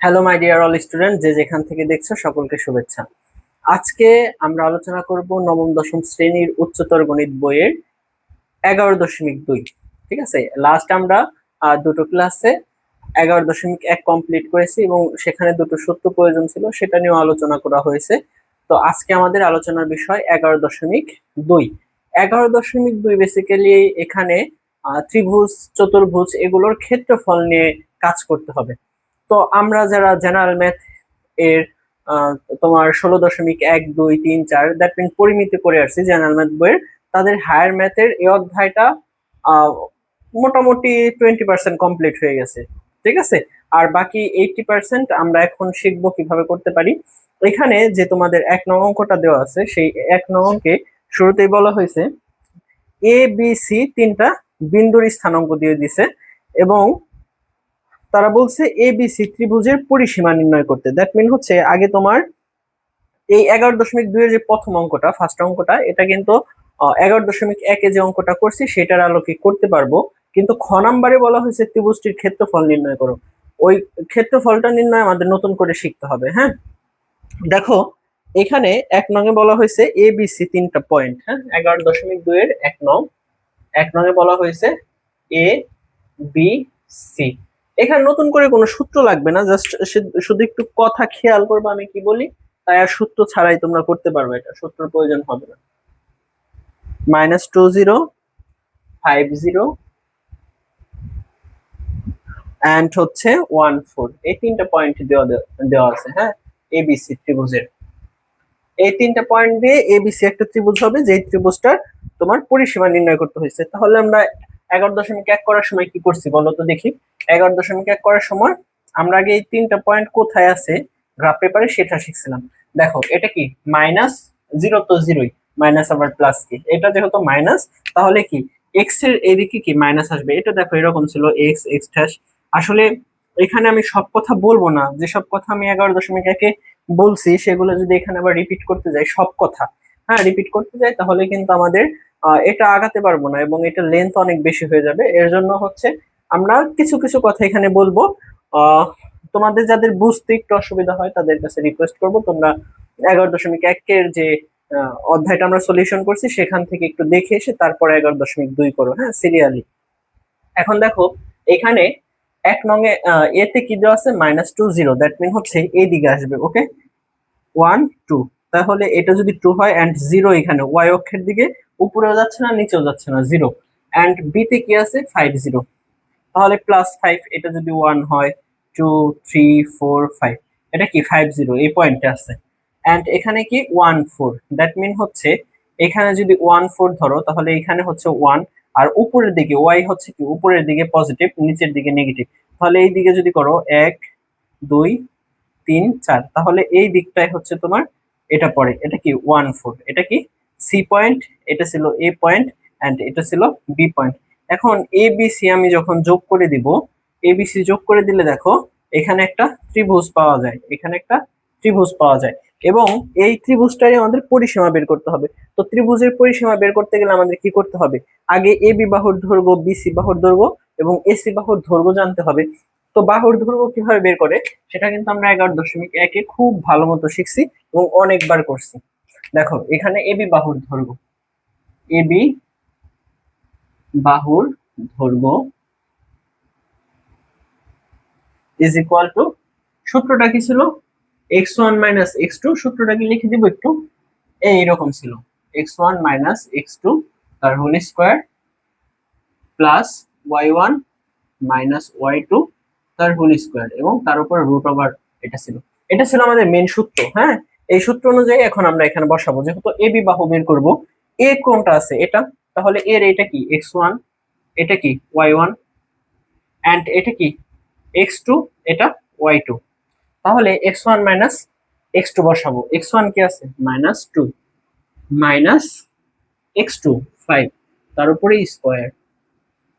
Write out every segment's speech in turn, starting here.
Hello my dear all student, যে যেখান থেকে দেখছো সকলকে শুভেচ্ছা। আজকে আমরা আলোচনা করব নবম দশম শ্রেণীর উচ্চতর গণিত বইয়ের 11.2। ঠিক আছে, লাস্ট আমরা দুটো ক্লাসে 11.1 কমপ্লিট করেছি এবং সেখানে দুটো সূত্র প্রয়োজন ছিল, সেটা নিয়ে আলোচনা করা হয়েছে। তো আজকে আমাদের আলোচনার বিষয় 11.2। 11.2 বেসিক্যালি এখানে ত্রিভুজ, চতুর্ভুজ এগুলোর ক্ষেত্রফল নিয়ে কাজ করতে হবে। তো আমরা যারা জেনারেল ম্যাথ এর আহ, তোমার 16.1, 2, 3, 4 দ্যাট মিন পরিমিতি করে আসছি জেনারেল ম্যাথ বইয়ের, তাদের হায়ার ম্যাথের এই অধ্যায়টা আহ, মোটামুটি 20% কমপ্লিট হয়ে গেছে। ঠিক আছে, আর বাকি 80% আমরা এখন শিখবো কিভাবে করতে পারি। এখানে যে তোমাদের 1 নং অঙ্কটা দেওয়া আছে, সেই 1 নং অঙ্কে শুরুতেই বলা হয়েছে এ বি সি তিনটা বিন্দুর স্থানাঙ্ক দিয়ে দিছে এবং তারা বলছে এবিসি ত্রিভুজের পরিসীমা নির্ণয় করতে। দ্যাট মিন হচ্ছে আগে তোমার এই 11.2 এর যে প্রথম অঙ্কটা, ফার্স্ট অঙ্কটা, এটা কিন্তু 11.1 যে অঙ্কটা করছি সেটার আলোকে করতে পারবো, কিন্তু খ নাম্বারে বলা হয়েছে ত্রিভুজটির ক্ষেত্রফল নির্ণয় করো। ওই ক্ষেত্রফলটা নির্ণয় আমাদের নতুন করে শিখতে হবে। হ্যাঁ, দেখো এখানে 1 নং-এ বলা হয়েছে এ বি সি তিনটা পয়েন্ট। হ্যাঁ, 11.2 এর 1 নং, 1 নং-এ বলা হয়েছে এ বি সি। এখানে নতুন করে কোনো সূত্র লাগবে না, জাস্ট শুধু একটু কথা খেয়াল করবে আমি কি বলি, তাই আর সূত্র ছাড়াই তোমরা করতে পারবে, এটা সূত্রের প্রয়োজন হবে না। -20, 50 অ্যান্ড হচ্ছে 14, এই তিনটা পয়েন্ট দেওয়া দেওয়া আছে। হ্যাঁ, এবিসি ত্রিভুজের এই তিনটা পয়েন্ট দিয়ে এবিসি একটা ত্রিভুজ হবে, যে ত্রিভুজটার তোমার পরিসীমা নির্ণয় করতে হয়েছে। তাহলে আমরা 11.1 করার সময় কি করছি বলো তো দেখি। 11.1 করার সময় আমরা আগে এই তিনটা পয়েন্ট কোথায় আছে গ্রাফ পেপারে সেটা শিখছিলাম। দেখো এটা কি মাইনাস, জিরো তো জিরোই, মাইনাস আবার প্লাস কি, এটা যেহেতু মাইনাস তাহলে কি এক্স এর এদিকে কি মাইনাস আসবে। এটা দেখো এরকম ছিল এক্স এক্স ড্যাশ। আসলে এখানে আমি সব কথা বলবো না, যেসব কথা আমি 11.1-এ বলছি সেগুলো যদি এখানে আবার রিপিট করতে যাই সব কথা, হ্যাঁ রিপিট করতে যাই, তাহলে কিন্তু আমাদের এটা আগাতে পারবো না এবং এটা লেন্থ অনেক বেশি হয়ে যাবে। এর জন্য হচ্ছে আমরা কিছু কিছু কথা এখানে বলবো। আহ তোমাদের যাদের বুঝতে একটু অসুবিধা হয় তাদের কাছে রিকোয়েস্ট করবো তোমরা 11.1-এর যে অধ্যায়টা আমরা সলিউশন করছি সেখান থেকে একটু দেখে এসে তারপর 11.2 করো, হ্যাঁ সিরিয়ালি। এখন দেখো এখানে 1 নং-এ এতে কি দেওয়া আছে, -20, দ্যাট মিন হচ্ছে এই দিকে আসবে। ওকে, 1 2, তাহলে এটা যদি 2 হয় অ্যান্ড 0 এখানে ওয়াই অক্ষের দিকে উপরেও যাচ্ছে না নিচেও যাচ্ছে না, 0। অ্যান্ড বি তে কি আছে 50, তাহলে +5, এটা যদি 1 হয় 2 3 4 5, এটা কি 50 এই পয়েন্টে আছে। অ্যান্ড এখানে কি 14, দ্যাট মিন হচ্ছে এখানে যদি 14 ধরো তাহলে এখানে হচ্ছে 1, আর উপরের দিকে ওয়াই হচ্ছে কি উপরের দিকে পজিটিভ নিচের দিকে নেগেটিভ, তাহলে এই দিকে যদি করো 1 2 3 4, তাহলে এই দিকটাই হচ্ছে তোমার এটা পড়ে, এটা কি 14, এটা কি সি পয়েন্ট, এটা ছিল এ পয়েন্ট অ্যান্ড এটা ছিল বি পয়েন্ট। এখন এ বি সি আমি যখন যোগ করে দিব, এ বি সি যোগ করে দিলে দেখো এখানে একটা ত্রিভুজ পাওয়া যায়, এখানে একটা ত্রিভুজ পাওয়া যায় এবং এই ত্রিভুজটাই আমাদের পরিসীমা বের করতে হবে। তো ত্রিভুজের পরিসীমা বের করতে গেলে আমাদের কি করতে হবে, আগে এ বি বাহুর দৈর্ঘ্য, বি সি বাহুর দৈর্ঘ্য এবং এসি বাহুর দৈর্ঘ্য জানতে হবে। তো বাহুর দৈর্ঘ্য কিভাবে বের করে সেটা কিন্তু আমরা 11.1-এ খুব ভালো মতো শিখছি এবং অনেকবার করছি। দেখো এখানে এবি বাহুর দৈর্ঘ্য, এবি বাহুর দৈর্ঘ্য ইজ ইকুয়াল টু, সূত্রটা কি ছিল, x1 - x2, সূত্রটা কি লিখে দিব একটু, এইরকম ছিল x1 - x2 তার whole square plus y1 - y2 তার হোল স্কোয়ার এবং তার উপর রুট ওভার। এটা ছিল, এটা ছিল আমাদের মেন সূত্র। হ্যাঁ, এই সূত্র অনুযায়ী এখন আমরা এখানে বসাবো, যেহেতু এ বি বাহু বের করব, এ কোনটা আছে এটা, তাহলে এর এটা কি x1, এটা কি y1 এন্ড এটা কি x2, এটা y2। তাহলে x1 - x2 বসাবো, x1 কি আছে -2 মাইনাস x2 5 তার উপরে স্কোয়ার,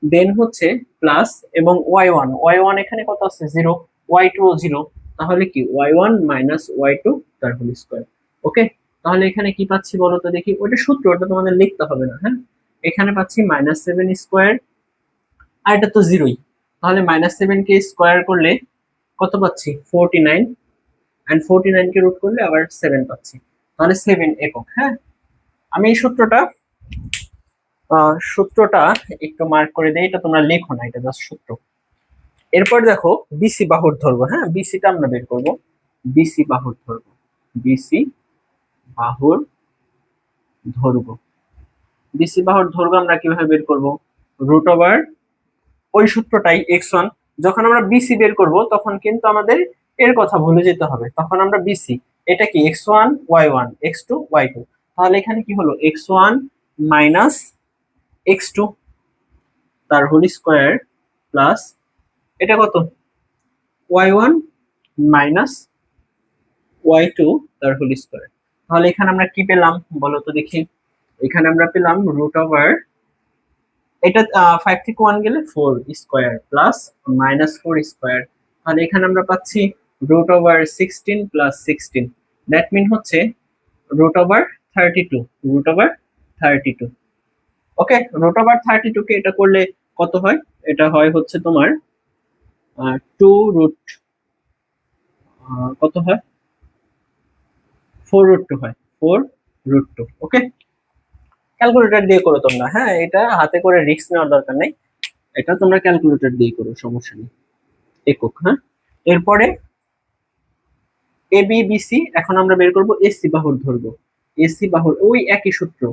দেন হচ্ছে প্লাস এবং ওয়াই ওয়ান এখানে কত আছে 0, ওয়াই টু ও 0, তাহলে কি y1 - y2 তার হোল স্কোয়ার। ওকে, তাহলে এখানে কি পাচ্ছি বলো তো দেখি, ওটা সূত্র, ওটা তোমাদের লিখতে হবে না। হ্যাঁ, এখানে পাচ্ছি -7 স্কোয়ার, আর এটা তো জিরোই, তাহলে -7 কে স্কোয়ার করলে কত পাচ্ছি 49, এন্ড 49 কে রুট করলে আবার 7 পাচ্ছি, তাহলে 7 একক। হ্যাঁ, আমি এই সূত্রটা একটু মার্ক করে দেই, এটা তোমরা লেখো না, এটা জাস্ট সূত্র। এরপর দেখো বিসি বাহুর ধরবো। হ্যাঁ, বিসিটা আমরা বের করব, বিসি বাহুর ধরবো, বিসি বাহুর ধরবো। বিসি বাহুর ধরবো আমরা কিভাবে বের করব, রুট ওভার ওই সূত্রটাই x1। যখন আমরা বিসি বের করব তখন কিন্তু আমাদের এর কথা ভুলে যেতে হবে, তখন আমরা বিসি এটা কি x1 y1 x2 y2, তাহলে এখানে কি হলো x1 মাইনাস x2 তার হোল স্কয়ার প্লাস এটা কত y1 মাইনাস y2 তার হোল স্কয়ার। তাহলে এখানে আমরা কি পেলাম বলো তো দেখি, এখানে আমরা পেলাম রুট ওভার এটা 5 থেকে 1 গেলে 4 স্কয়ার প্লাস মাইনাস 4 স্কয়ার, তাহলে এখানে আমরা পাচ্ছি root over 16 plus 16, that mean হচ্ছে root over 32, root over 32। Okay, root over 32 কে এটা করলে কত হয়, এটা হয় হচ্ছে তোমার 2 রুট কত হয় 4 রুট 2 হয়, 4 রুট 2। ওকে, ক্যালকুলেটর দিয়ে করো তোমরা, হ্যাঁ এটা হাতে করে রিস্ক নেওয়ার দরকার নেই, এটা তোমরা ক্যালকুলেটর দিয়ে করো, সমস্যা নেই, একক। হ্যাঁ, এরপরে এ বি বি সি, এখন আমরা বের করব এসি বাহুর ধরবো, এসি বাহুর ওই একই সূত্র।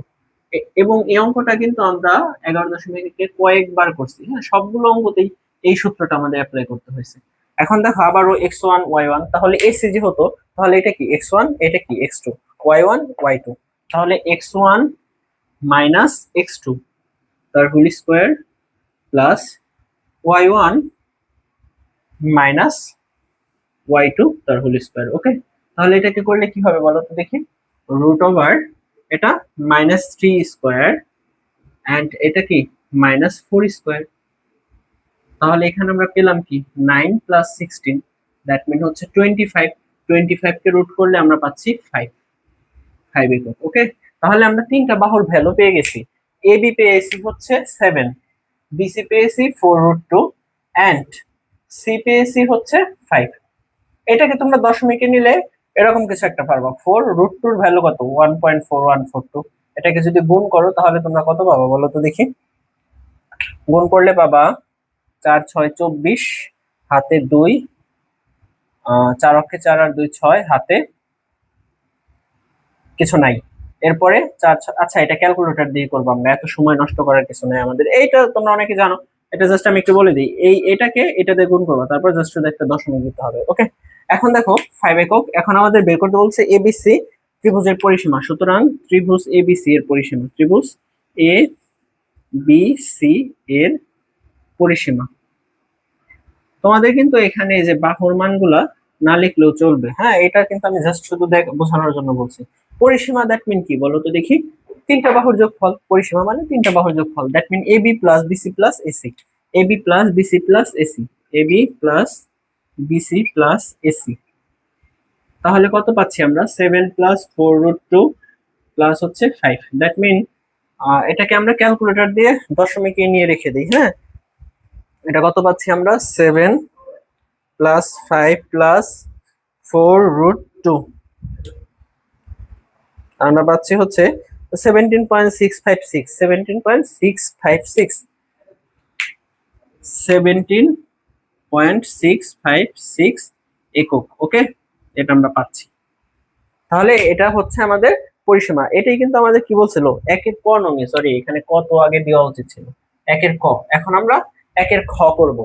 এবং এই অঙ্কটা কিন্তু আমরা 11.1 কয়েকবার করছি। হ্যাঁ, সবগুলো অঙ্কতেই এই সূত্রটা আমাদের অ্যাপ্লাই করতে হয়েছে। এখন দেখো আবারও x1 y1, তাহলে এসি যে হতো, তাহলে এটা কি x1 এটা কি x2 y1 y2, তাহলে x1 মাইনাস x2 তার whole square plus y1 minus y2 তার হোল স্কয়ার। ওকে, তাহলে এটাকে করলে কি হবে বলো তো দেখি, রুট ওভার এটা মাইনাস 3 স্কয়ার এন্ড এটা কি মাইনাস 4 স্কয়ার, তাহলে এখানে আমরা পেলাম কি 9 প্লাস 16, দ্যাট মিন হচ্ছে 25, 25 কে রুট করলে আমরা পাচ্ছি 5, 5 একক। ওকে, তাহলে আমরা তিনটা বাহুর ভ্যালু পেয়ে গেছি, এ বি পেয়েছি হচ্ছে 7, বিসি পেয়েছি 4 রুট 2 এন্ড সি পেয়েছি হচ্ছে 5। এটাকে তোমরা দশমিকে নিলে এরকম কিছু একটা পারবা, 4 রুট 2 এর ভ্যালু কত 1.4142, এটাকে যদি গুণ করো তাহলে তোমরা কত পাবা বলো তো দেখি, গুণ করলে পাবা 4 6 24, হাতে 2, 4 অক্ষে 4 আর 2 6, হাতে কিছু নাই। এরপরে 4 আচ্ছা এটা ক্যালকুলেটর দিয়ে করবো আমরা, এত সময় নষ্ট করার কিছু নাই আমাদের, এইটা তোমরা অনেকে জানো, এটা জাস্ট আমি একটু বলে দিই, এটাকে এটা দিয়ে গুণ করবো, তারপর জাস্ট শুধু একটা দশমিক দিতে হবে। ওকে, এখন দেখো 5 একক, এখন আমাদের বের করতে বলছে এবিসি ত্রিভুজের পরিসীমা, সুতরাং ত্রিভুজ এবিসি এর পরিসীমা, ত্রিভুজ এ বি সি এর পরিসীমা। তোমাদের কিন্তু এখানে যে বাহুর মানগুলা না লিখলেও চলবে। হ্যাঁ, এটা কিন্তু আমি জাস্ট শুধু বোঝানোর জন্য বলছি। পরিসীমা দ্যাট মিন কি বলো তো দেখি, তিনটা বাহুর যোগফল, পরিসীমা মানে তিনটা বাহুর যোগফল, that mean AB plus BC plus AC, AB plus BC plus AC, AB plus BC plus AC. তাহলে কত পাচ্ছি আমরা 7 প্লাস 4 রুট 2 প্লাস হচ্ছে 5, দ্যাট মিন এটাকে আমরা ক্যালকুলেটর দিয়ে দশমিকে নিয়ে রেখে দিই। হ্যাঁ, এটা কত পাচ্ছি আমরা 7 প্লাস 5 প্লাস 4 রুট 2, আমরা পাচ্ছি হচ্ছে 17.656, 17.656, 17.656 একক। ওকে, এটা আমরা পাচ্ছি। তাহলে এটা হচ্ছে আমাদের পরিসীমা, এটাই কিন্তু আমাদের কি বলছিল একের ক নঙ্গে, সরি এখানে কত আগে দেওয়া উচিত ছিল, একের ক, এখন আমরা একের খ করব।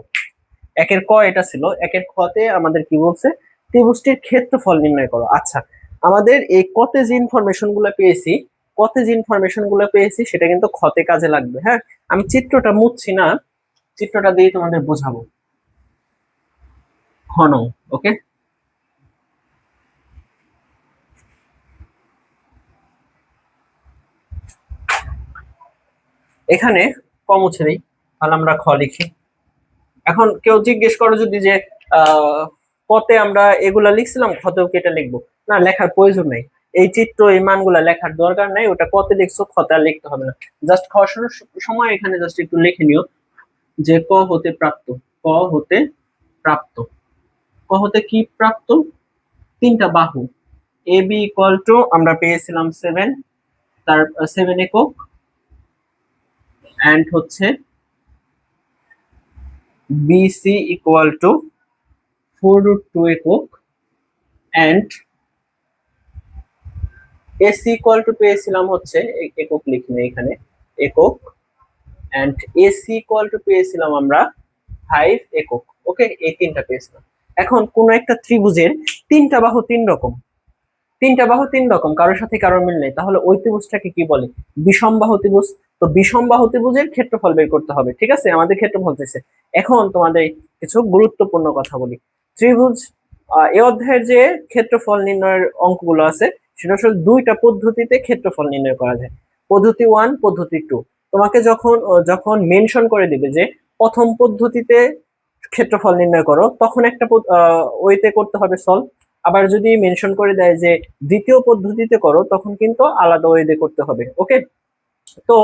একের ক এটা ছিল, একের খতে আমাদের কি বলছে ত্রিভুজটির ক্ষেত্রফল নির্ণয় করো। আচ্ছা, আমাদের এই কতে যে ইনফরমেশন গুলো পেয়েছি, কতে যে ইনফরমেশন গুলো পেয়েছি সেটা কিন্তু খতে কাজে লাগবে। হ্যাঁ, আমি চিত্রটা মুছছি না, চিত্রটা দিয়ে তোমাদের বোঝাবো। ঘন, ওকে, এখানে ক মুছে দিই, তাহলে আমরা খ লিখি। এখন কেউ জিজ্ঞেস করো যদি যে কতে আমরা এগুলা লিখছিলাম খতেও কি এটা লিখবো, না লেখার প্রয়োজন নেই, এই চিত্র এই মানগুলা লেখার দরকার নাই, ওটা কতে লিখছো খতে আর লিখতে হবে না, জাস্ট খ শুরুর সময় এখানে জাস্ট একটু লিখে নিও যে ক হতে প্রাপ্ত, ক হতে প্রাপ্ত, ক হতে কি প্রাপ্ত? তিনটা বাহু। এ বি ইকুয়াল টু আমরা পেয়েছিলাম 7, তার 7 একক, এন্ড হচ্ছে বিসি ইকুয়াল টু 4√2 একক, এন্ড এসি ইকুয়াল টু পেয়েছিলাম হচ্ছে একক লিখিনি এখানে, একক, এন্ড এসি ইকুয়াল টু পেয়েছিলাম আমরা 5 একক। ওকে, এই তিনটা পেয়েছিলাম। এখন কোন একটা ত্রিভুজের তিনটা বাহু তিন রকম, কারোর সাথে কারোর মিল নেই, তাহলে ওই ত্রিভুজটাকে কি বলে? বিষমবাহু ত্রিভুজ। তো বিষমবাহু ত্রিভুজের ক্ষেত্রফল বের করতে হবে, ঠিক আছে? আমাদের ক্ষেত্রফল চাইছে। এখন তোমাদের কিছু গুরুত্বপূর্ণ কথা বলি। ত্রিভুজ এই অধ্যায়ের যে ক্ষেত্রফল নির্ণয়ের অঙ্কগুলো আছে, সেটা আসলে দুইটা পদ্ধতিতে ক্ষেত্রফল নির্ণয় করা যায়, পদ্ধতি 1, পদ্ধতি 2। তোমাকে যখন যখন মেনশন করে দিবে যে প্রথম পদ্ধতিতে ক্ষেত্রফল নির্ণয় করো, তখন একটা ওইতে করতে হবে সলভ। আবার যদি মেনশন করে দেয় যে দ্বিতীয় পদ্ধতিতে করো, তখন কিন্তু আলাদা ওয়েতে করতে হবে। ওকে, তো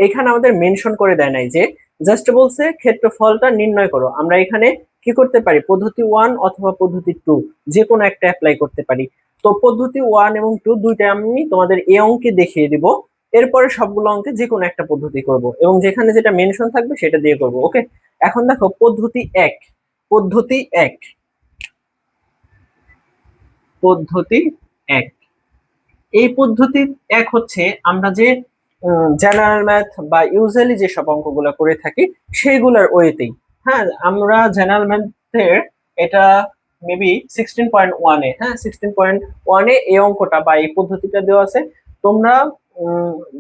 এখানে আমাদের মেনশন করে দেয় নাই, যে জাস্ট বলছে ক্ষেত্রফলটা নির্ণয় করো। আমরা এখানে কি করতে পারি? পদ্ধতি 1 অথবা পদ্ধতি 2 যে কোনো একটা অ্যাপ্লাই করতে পারি। তো পদ্ধতি 1 এবং 2 দুইটা আমি তোমাদের এই অঙ্কে দেখিয়ে দিব, এরপরে সবগুলো অঙ্কে যে কোনো একটা পদ্ধতি করব, এবং যেখানে যেটা মেনশন থাকবে সেটা দিয়ে করব। ওকে, এখন দেখো পদ্ধতি 1, পদ্ধতি 1, পদ্ধতি 1। এই পদ্ধতি 1 হচ্ছে আমরা যে জেনারেল ম্যাথ বা ইউজুয়ালি যে সব অঙ্কগুলো করে থাকি সেইগুলোর ওয়েতেই। হ্যাঁ, আমরা জেনারেল ম্যাথের এটা মেবি 16.1 এ, হ্যাঁ 16.1 এ এই অঙ্কটা বা এই পদ্ধতিটা দেওয়া আছে। তোমরা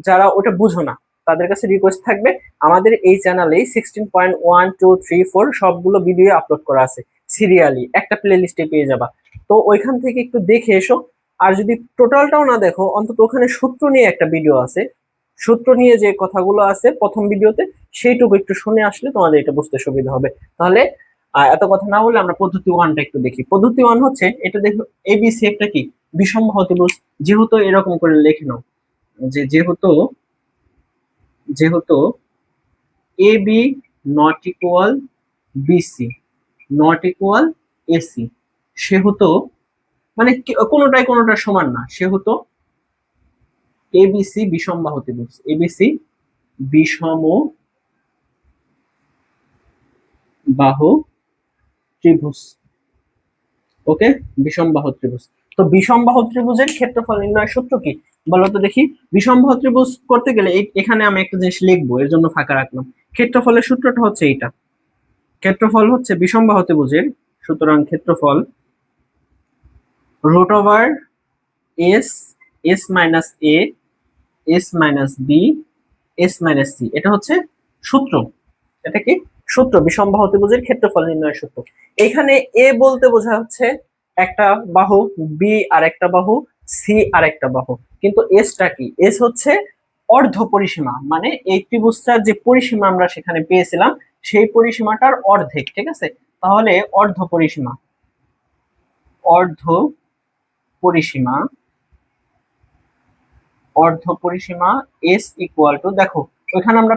যারা ওটা বুঝো না, তাদের কাছে রিকোয়েস্ট থাকবে, আমাদের এই চ্যানেলে 16.1, 2, 3, 4 সবগুলো ভিডিও আপলোড করা আছে সিরিয়ালি, একটা প্লে লিস্টে পেয়ে যাবা। তো ওইখান থেকে একটু দেখে এসো। আর যদি টোটালটাও না দেখো, অন্তত ওখানে সূত্র নিয়ে একটা ভিডিও আছে, সূত্র নিয়ে যে কথাগুলো আছে প্রথম ভিডিওতে, সেইটুকু একটু শুনে আসলে তোমাদের এটা বুঝতে সুবিধা হবে। তাহলে এত কথা না বলে আমরা পদ্ধতি 1টা একটু দেখি। পদ্ধতি 1 হচ্ছে এটা, দেখো এবিসি একটা কি বিষমবাহু ত্রিভুজ। যেহেতু এরকম করে লিখে নাও, যে যেহেতু A B not equal BC not equal AC, সেহেতু মানে কোনোটার সমান না, সেহেতু এবিসি বিষমবাহু ত্রিভুজ, এবিসি বিষম বাহু ত্রিভুজ। ওকে, বিষমবাহু ত্রিভুজ। তো বিষমবাহু ত্রিভুজের ক্ষেত্রফল নির্ণয়ের সূত্র কি বলতো দেখি? বিষমবাহু ত্রিভুজ করতে গেলে এখানে আমি একটা জিনিস লিখবো, এর জন্য ফাঁকা রাখলাম। ক্ষেত্রফলের সূত্রটা হচ্ছে এইটা, ক্ষেত্রফল হচ্ছে বিষমবাহু ত্রিভুজের, সুতরাং ক্ষেত্রফল root over S, S minus A, S minus B, S minus C, এটা হচ্ছে সূত্র। এটা কি সূত্র? বিষমবাহু ত্রিভুজের ক্ষেত্রফল নির্ণয়ের সূত্র। এখানে এ বলতে বোঝা হচ্ছে একটা বাহু, বি আর একটা বাহু, সি আর একটা বাহু। কিন্তু এসটা কি? এস হচ্ছে অর্ধ পরিসীমা, মানে এই ত্রিভুজটার যে পরিসীমা আমরা সেখানে পেয়েছিলাম সেই পরিসীমাটার অর্ধেক, ঠিক আছে? তাহলে অর্ধ পরিসীমা, অর্ধ পরিসীমা, অর্ধ পরিসীমা এস ইকুয়াল টু, দেখো ওইখানে আমরা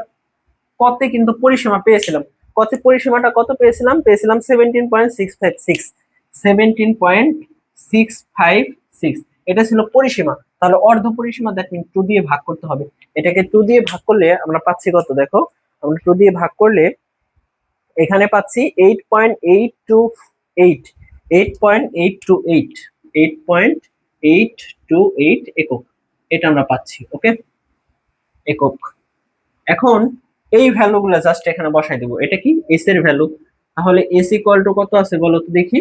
কতে কিন্তু পরিসীমা পেয়েছিলাম, কত পরিসীমাটা কত পেয়েছিলাম? পেয়েছিলাম 17.656, 17.656, এটা ছিল পরিসীমা। তাহলে অর্ধ পরিসীমা, দ্যাট মিন 2 দিয়ে ভাগ করতে হবে। এটাকে 2 দিয়ে ভাগ করলে আমরা পাচ্ছি কত? দেখো আমরা 2 দিয়ে ভাগ করলে এখানে পাচ্ছি 8.828, 8.828, 8.828 একক, এটা আমরা পাচ্ছি। ওকে, একক। এখন এই ভ্যালুগুলো জাস্ট এখানে বসাই দেবো। এটা কি? এস এর ভ্যালু। তাহলে এস ইকুয়াল টু কত আছে বলো তো দেখি?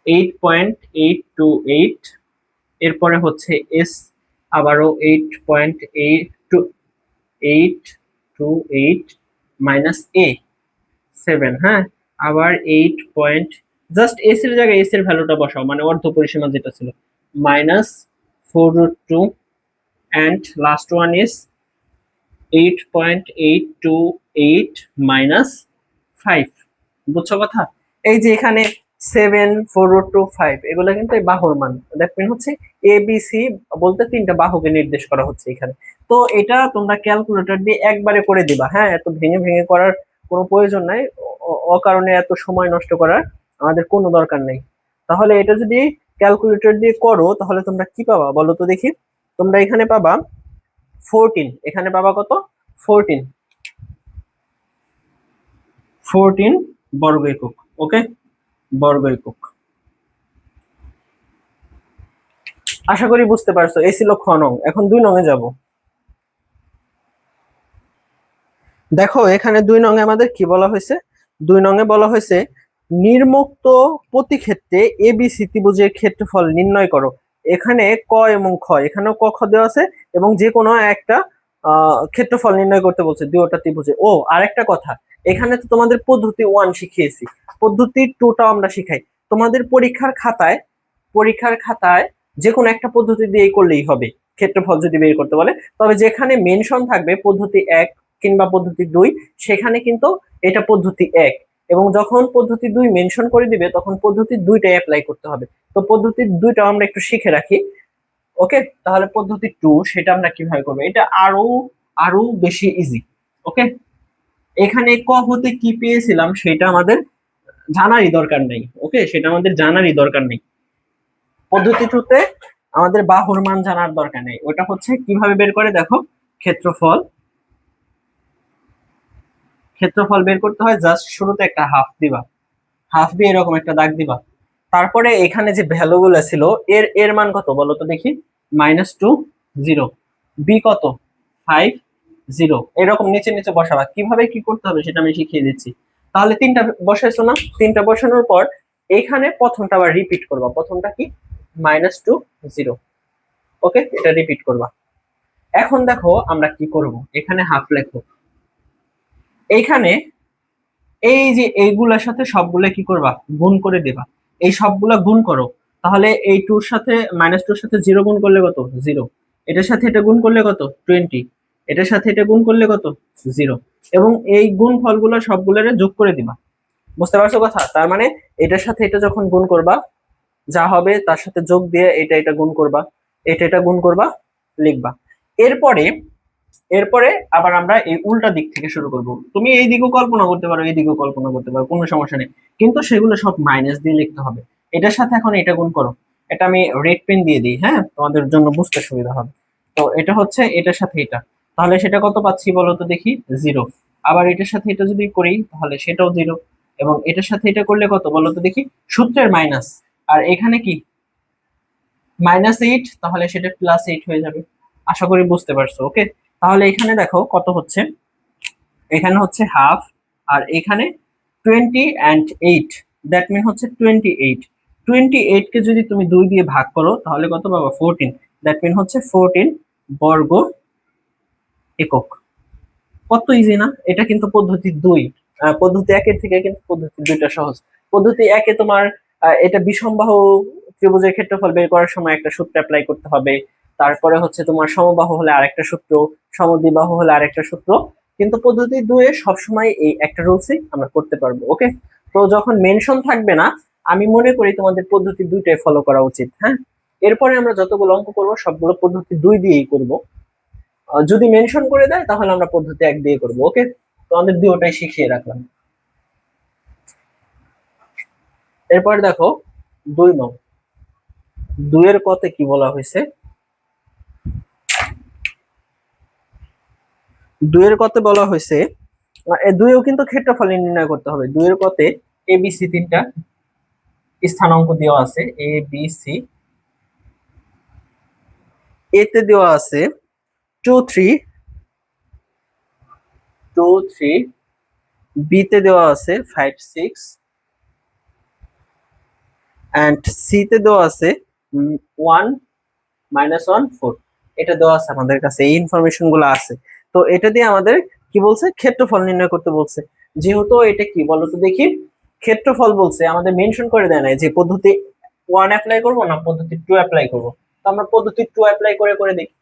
8.828, এরপরে হচ্ছে এস আবারও 8.828 মাইনাস এ 7, হ্যাঁ আবার 8 জাস্ট এস এর জায়গায় এস এর ভ্যালুটা বসাও, মানে অর্ধ পরিসীমা যেটা ছিল, minus 4√2, and last one is 8.828 minus 5। বুঝছো কথা? এই যে এখানে 7, 4√2, 5 এগুলো কিন্তু এই বাহুর মান। দ্যাট মিন হচ্ছে এ বি সি বলতে তিনটা বাহুকে নির্দেশ করা হচ্ছে এখানে। তো এটা তোমরা ক্যালকুলেটর দিয়ে একবারে করে দিবা, হ্যাঁ এত ভেঙে ভেঙে করার কোনো প্রয়োজন নাই, অকারণে এত সময় নষ্ট করার আমাদের কোনো দরকার নেই। তাহলে এটা যদি ক্যালকুলেটর দিয়ে করো তাহলে তোমরা কি পাবা বলো তো দেখি। তোমরা এখানে পাবা 14, এখানে পাবা কত? 14, 14 বর্গ একক। ওকে, বর্গ একক। আশা করি বুঝতে পারছো। এই ছিল খ নং। এখন 2 নং এ যাব। দেখো এখানে 2 নং এ আমাদের কি বলা হয়েছে? 2 নং এ বলা হয়েছে নির্মুক্ত প্রতিক্ষেত্রে এবিসি ত্রিভুজের ক্ষেত্রফল নির্ণয় করো। এখানে ক এবং খ, এখানেও ক খ দেওয়া আছে এবং যে কোনো একটা ক্ষেত্রফল নির্ণয় করতে বলছে দুটো ত্রিভুজে। ও আরেকটা কথা, এখানে তো তোমাদের পদ্ধতি 1 শিখিয়েছি, পদ্ধতি 2টাও আমরা শিখাই। তোমাদের পরীক্ষার খাতায় যে কোনো একটা পদ্ধতি দিয়ে করলেই হবে ক্ষেত্রফল যদি বের করতে বলে। তবে যেখানে মেনশন থাকবে পদ্ধতি 1 কিংবা পদ্ধতি 2, সেখানে কিন্তু এটা পদ্ধতি 1, এবং যখন পদ্ধতি 2 মেনশন করে দিবে তখন পদ্ধতি 2টাই অ্যাপ্লাই করতে হবে। তো পদ্ধতি 2টা আমরা একটু শিখে রাখি। ওকে, তাহলে পদ্ধতি 2 সেটা আমরা কিভাবে করবো, এটা আরো আরো বেশি ইজি। ওকে, এখানে ক হতে কি পেয়েছিলাম সেটা আমাদের জানারই দরকার নেই। ওকে, সেটা আমাদের জানারই দরকার নেই। পদ্ধতি 2তে আমাদের বাহুর মান জানার দরকার নেই। ওটা হচ্ছে কিভাবে বের করে দেখো, ক্ষেত্রফল ক্ষেত্রফল বের করতে হয় জাস্ট শুরুতে একটা হাফ দিবা, হাফ দিয়ে এরকম একটা দাগ দিবা। তারপরে এখানে যে ভ্যালু গুলো ছিল এর এর মান কত বলো তো দেখি, -2 0, বি কত 5 0, এরকম নিচে নিচে বসাবা। কিভাবে কি করতে হবে সেটা আমি শিখিয়ে দিচ্ছি। তাহলে 3টা বসাইছো না, 3টা বসানোর পর এখানে প্রথমটা আবার রিপিট করবা। প্রথমটা কি -2 0। ওকে, এটা রিপিট করবা। এখন দেখো আমরা কি করব, এখানে হাফ লেখো। এইখানে এই যে এইগুলার সাথে সবগুলা কি করবা, গুণ করে দেবা। এই সবগুলা গুণ করো। তাহলে এই টুর সাথে -2 সাথে 0 গুণ করলে কত 0, এটার সাথে এটা গুণ করলে কত 20, এটার সাথে এটা গুণ করলে কত 0, এবং এই গুণ ফলগুলো সবগুলোরে যোগ করে দিবা। বুঝতে পারছো কথা? তার মানে এটার সাথে এটা যখন গুণ করবা যা হবে তার সাথে যোগ দিয়ে এটা এটা গুণ করবা, এটা এটা গুণ করবা, লিখবা। এরপরে এরপরে আবার আমরা এই উল্টা দিক থেকে শুরু করব। তুমি এই দিকও কল্পনা করতে পারো, এই দিকও কল্পনা করতে পারো, কোনো সমস্যা নেই, কিন্তু সেগুলো সব মাইনাস দিয়ে লিখতে হবে। এটার সাথে এখন এটা গুণ করো। এটা আমি রেড পেন দিয়ে দিই, হ্যাঁ, তোমাদের জন্য বুঝতে সুবিধা হবে। তো এটা হচ্ছে এটার সাথে এটা, তাহলে সেটা কত পাচ্ছি বলো তো দেখি, 0। আবার এটার সাথে এটা যদি করি তাহলে সেটাও 0, এবং এটার সাথে এটা করলে কত বলো তো দেখি, সূত্রের মাইনাস। আর এখানে কি -8, তাহলে সেটা +8 হয়ে যাবে। আশা করি বুঝতে পারছো। ওকে, তাহলে এখানে দেখো কত হচ্ছে, এখানে হচ্ছে হাফ, আর এখানে 20 and 8, দ্যাট মিন হচ্ছে 28। 28 কে যদি তুমি 2 দিয়ে ভাগ করো তাহলে কত পাবো 14, দ্যাট মিন হচ্ছে 14 বর্গ একক। কত ইজি না? এটা কিন্তু পদ্ধতি 2। পদ্ধতি 1 এর থেকে কিন্তু পদ্ধতি 2টা সহজ। পদ্ধতি 1 এ তোমার এটা বিষমবাহু ত্রিভুজের ক্ষেত্রফল বের করার সময় একটা সূত্র অ্যাপ্লাই করতে হবে। তারপরে হচ্ছে তোমার সমবাহু হলে আরেকটা সূত্র, সমদ্বিবাহু হলে আরেকটা সূত্র। কিন্তু পদ্ধতি 2 এ সবসময় এই একটা রুলসই আমরা করতে পারবো। ওকে, তো যখন মেনশন থাকবে না, আমি মনে করি তোমাদের পদ্ধতি 2টাই ফলো করা উচিত। হ্যাঁ, এরপরে আমরা যতগুলো অঙ্ক করবো সবগুলো পদ্ধতি 2 দিয়েই করব। যদি মেনশন করে দেয় তাহলে আমরা পদ্ধতি 1 দিয়ে করব। ওকে, তো আমাদের দুটোটাই শিখিয়ে রাখলাম। এরপর দেখো 2 নং, 2 এর কতে কি বলা হয়েছে, 2 এর কতে বলা হয়েছে 2 এও কিন্তু ক্ষেত্রফল নির্ণয় করতে হবে। 2 এর কতে এ বি সি 3টা স্থানাঙ্ক দেওয়া আছে, এ বি সি। এ তে দেওয়া আছে 2 3, 2 3, বি তে দেওয়া আছে 5 6, এন্ড সি তে দেওয়া আছে 1 -1 4। এটা দেওয়া আছে আমাদের কাছে, এই ইনফরমেশন গুলো আছে। তো এটা দিয়ে আমাদের কি বলছে, ক্ষেত্রফল নির্ণয় করতে বলছে। যেহেতু এটা কি বলতো দেখি, ক্ষেত্রফল বলছে, আমাদের মেনশন করে দেয় না যে পদ্ধতি 1 অ্যাপ্লাই করব না পদ্ধতি 2 অ্যাপ্লাই করব। তো আমরা পদ্ধতি 2 অ্যাপ্লাই করে করে দেখি।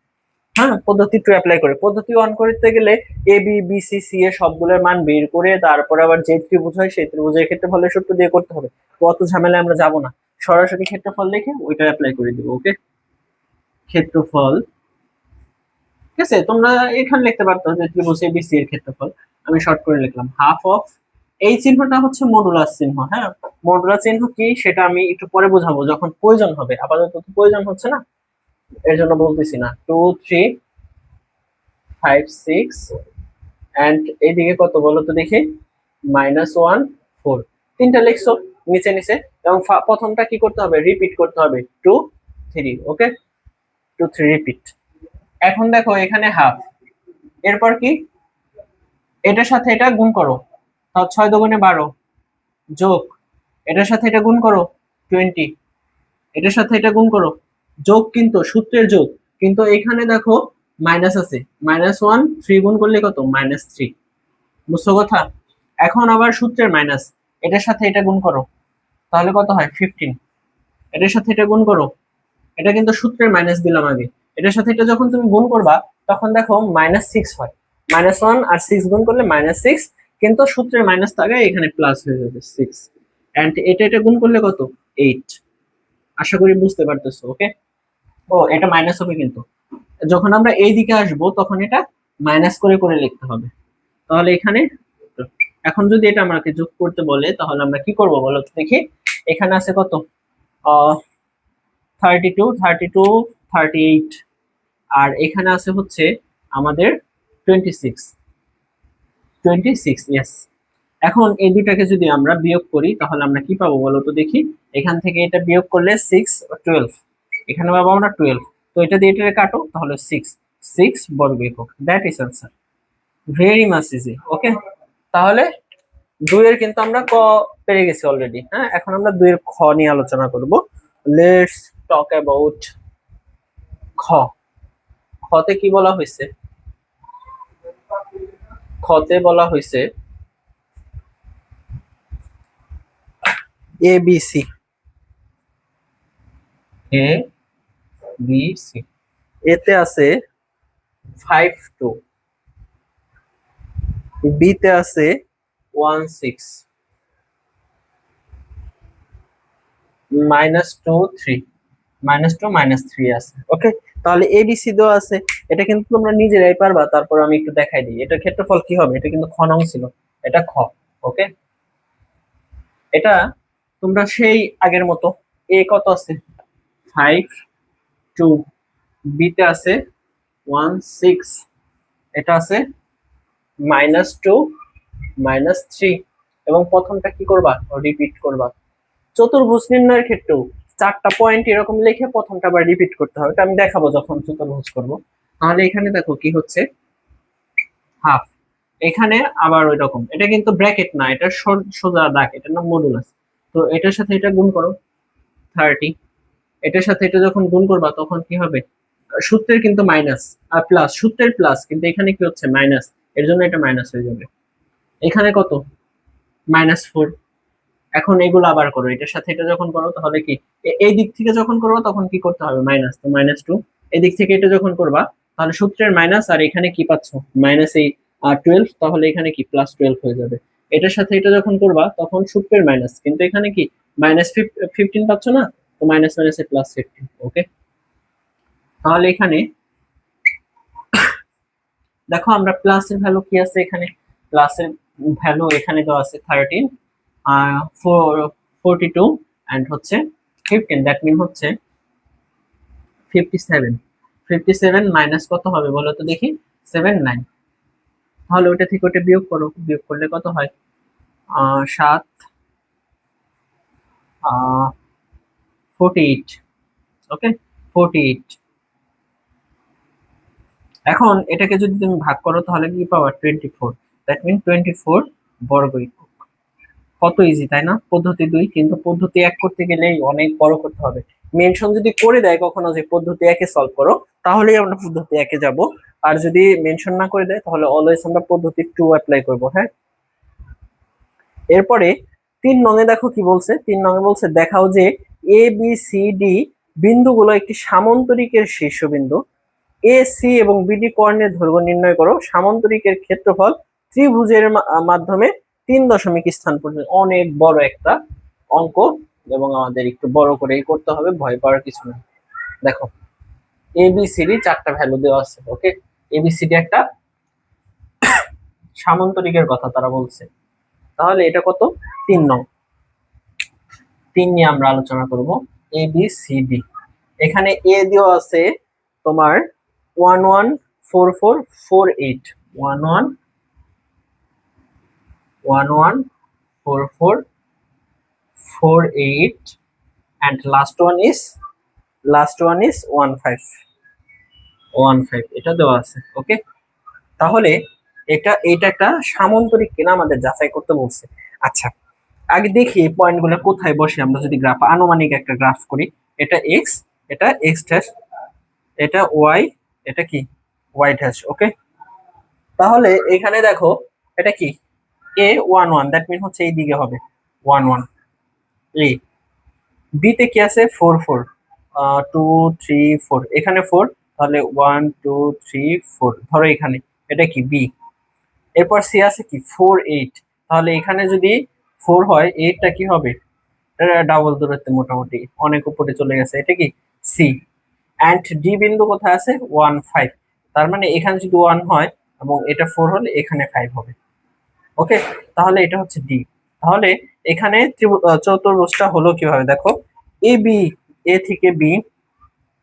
হ্যাঁ, পদ্ধতি 2 অ্যাপ্লাই করে, পদ্ধতি 1 করতে গেলে A B B C C এর সবগুলোর মান বের করে তারপরে আবার যে ত্রিভুজ হয় সেই ত্রিভুজের ক্ষেত্রফলের সূত্র দিয়ে করতে হবে। কত ঝামেলায় আমরা যাব না, সরাসরি ক্ষেত্রফল লিখে ওইটা অ্যাপ্লাই করে দিব। ওকে, ক্ষেত্রফল, ঠিক আছে, তোমরা এখানে লিখতে পারতো যে ত্রিভুজ এবিসি এর ক্ষেত্রফল, আমি শর্ট করে লিখলাম হাফ অফ এই চিহ্নটা হচ্ছে মডুলাস চিহ্ন। হ্যাঁ, মডুলাস চিহ্ন কি সেটা আমি একটু পরে বোঝাবো যখন প্রয়োজন হবে, আপাতত তো প্রয়োজন হচ্ছে না, এর জন্য বলতেছি না। 2 3 5 6 এন্ড এইদিকে কত বলো তো দেখি, -1 4, তিনটা লিখছো নিচে নিচে, এবং প্রথমটা কি করতে হবে, রিপিট করতে হবে, 2 3। ওকে, 2 3 রিপিট। এখন দেখো এখানে হাফ, এরপর কি, এটার সাথে এটা গুণ করো, তাও 6 দুগুণে 12, যোগ এটার সাথে এটা গুণ করো 20, এটার সাথে এটা গুণ করো, যোগ কিন্তু সূত্রের যোগ, কিন্তু এখানে দেখো মাইনাস আছে, -1 3 গুণ করলে কত, -3। বুঝছো কথা? এখন আবার সূত্রের মাইনাস, এটার সাথে এটা গুণ করো, তাহলে কত হয় 15, এটার সাথে এটা গুণ করো, এটা কিন্তু সূত্রের মাইনাস দিলাম আগে, এটার সাথে এটা যখন তুমি গুণ করবা তখন দেখো -6 হয়, -1 আর 6 গুণ করলে -6, কিন্তু সূত্রের মাইনাস থাকে এখানে প্লাস হয়ে যাবে 6, এন্ড এটা এটা গুণ করলে কত 8। আশা করি বুঝতে পারতেছো। ওকে, ও এটা মাইনাস হবে, কিন্তু যখন আমরা এই দিকে আসবো তখন এটা মাইনাস করে করে লিখতে হবে। তাহলে এখানে, এখন যদি এটা আমাকে যোগ করতে বলে তাহলে আমরা কি করব বলো তো দেখি। এখানে আছে কত, 32 32 38, আর এখানে আছে হচ্ছে আমাদের 26 26, ইয়েস। এখন এই দুটাকে যদি আমরা বিয়োগ করি তাহলে আমরা কি পাবো বলো তো দেখি। এখান থেকে এটা বিয়োগ করলে 6 12, এখানে পাবো আমরা 12, তো এটা দিয়ে এটা কাটো তাহলে 6 6 বর্গ একক, that is answer, very much easy. Okay, তাহলে 2 এর কিন্তু আমরা ক পেরে গেছি অলরেডি। হ্যাঁ, এখন আমরা 2 এর খ নিয়ে আলোচনা করব। লেটস টক অ্যাবাউট খ। খতে কি বলা হয়েছে, খতে বলা হয়েছে A B C, A B C, এতে আছে 5 2, বি তে আছে 1 6, -2 3, -2 -3 আছে। ওকে, তাহলে এবিসি দেওয়া আছে, এটা কিন্তু তোমরা নিজেরাই পারবা, তারপর আমি একটু দেখাই দিই এটার ক্ষেত্রফল কি হবে। এটা কিন্তু খ নং ছিল, এটা খ। ওকে, এটা তোমরা সেই আগের মতো, এ কত আছে 5 2, বি তে আছে 1 6, এটা আছে -2 -3, এবং প্রথমটা কি করবা, রিপিট করবা। চতুর্ভুজ নির্ণয়ের ক্ষেত্রেও 4টা পয়েন্ট এরকম লিখে প্রথমটা আবার রিপিট করতে হবে, এটা আমি দেখাবো যখন চতুর্ভুজ করব। তাহলে এখানে দেখো কি হচ্ছে, হাফ, এখানে আবার ওই রকম, এটা কিন্তু ব্র্যাকেট না, এটা সোজা দাগ, এটা না মডুলাস। তো এটার সাথে এটা গুণ করো 30, এটার সাথে এটা যখন গুণ করবা তখন কি হবে, সূত্রের কিন্তু মাইনাস আর প্লাস, সূত্রের প্লাস কিন্তু এখানে কি হচ্ছে মাইনাস, এর জন্য এটা মাইনাস হয়ে যাবে। এখানে কত -4, এখন এগুলো আবার করো, এটার সাথে এটা যখন করো তাহলে কি, এই দিক থেকে যখন করবো তখন কি করতে হবে মাইনাস, তো -2, এদিক থেকে এটা যখন করবা তাহলে সূত্রের মাইনাস, আর এখানে কি পাচ্ছ মাইনাস এই 12, তাহলে এখানে কি +12 হয়ে যাবে। এটার সাথে এটা যখন করবা তখন সূত্রের মাইনাস, কিন্তু এখানে কি -15 পাচ্ছ না, তো মাইনাস মাইনাসে +15। ওকে, তাহলে এখানে দেখো আমরা প্লাসের ভ্যালু কি আছে, এখানে প্লাসের ভ্যালু এখানে দেওয়া আছে 13 42 এন্ড হচ্ছে 15, দ্যাট মিন হচ্ছে 57। 57 মাইনাস কত হবে বলো তো দেখি, 79। তাহলে ওটা থেকে ওটা বিয়োগ করো, বিয়োগ করলে কত হয়, 7 48। ওকে, 48। এখন এটাকে যদি তুমি ভাগ করো তাহলে কি পাওয়া 24, দ্যাট মিন 24 বর্গ একক। কত ইজি তাই না, পদ্ধতি 2, কিন্তু পদ্ধতি 1 করতে গেলেই অনেক বড় করতে হবে। মেনশন যদি করে দেয় কখনো যে পদ্ধতি 1 এ সলভ করো, তাহলেই আমরা পদ্ধতি 1 এ যাব, আর যদি মেনশন না করে দেয় তাহলে অলওয়েজ আমরা পদ্ধতি 2 অ্যাপ্লাই করব। হ্যাঁ, এরপরে 3 নং এ দেখো কি বলছে, 3 নং এ বলছে দেখাও যে এ বি সি ডি বিন্দুগুলো একটি সামান্তরিকের শীর্ষবিন্দু, এ সি এবং বিডি কর্ণের দৈর্ঘ্য নির্ণয় করো, সামান্তরিকের ক্ষেত্রফল ত্রিভুজের মাধ্যমে 3 দশমিক স্থান পর্যন্ত। অনেক বড় একটা অঙ্ক, এবং আমাদের একটু বড় করেই করতে হবে, ভয় পাওয়ার কিছু নেই। দেখো এবিসিডি 4টা ভ্যালু দেওয়া আছে। ওকে, এবিসিডি একটা সামান্তরিকের কথা তারা বলছে। তাহলে এটা কত? 3 নং। 3 নিয়ে আমরা আলোচনা করব। এ বি সি ডি, এখানে এ দেওয়া আছে তোমার 114448, 114448, and last one is 1515, এটা দেওয়া আছে। ওকে, তাহলে এটা একটা সামান্তরিক কিনা আমাদের যাচাই করতে বলছে। আচ্ছা, আগে দেখি এই পয়েন্টগুলো কোথায় বসে। আমরা যদি গ্রাফ, আনুমানিক একটা গ্রাফ করি, এটা এক্স, এটা এক্স ড্যাশ, এটা ওয়াই, এটা কি ওয়াই ড্যাশ। ওকে, তাহলে এখানে দেখো এটা কি এ 11, দ্যাট মিন হচ্ছে এই দিকে হবে 11। এ বি তে কি আছে 44, 2 3 4, এখানে 4, তাহলে 1 2 3 4, ধরো এখানে এটা কি বি। এরপর সি আছে কি 48, তাহলে এখানে যদি 4 হয় 8টা কি হবে? এটা ডাবল দূরত্বে, মোটামুটি অনেক উপরে চলে গেছে, এটা কি সি। অ্যান্ড ডি বিন্দু কোথায় আছে 15, তার মানে এখানে যদি 1 হয় এবং এটা 4 হলে এখানে 5 হবে। ওকে, তাহলে এটা হচ্ছে ডি। তাহলে এখানে চতুর্ভুজটা হলো কিভাবে দেখো, এ বি, এ থেকে বি,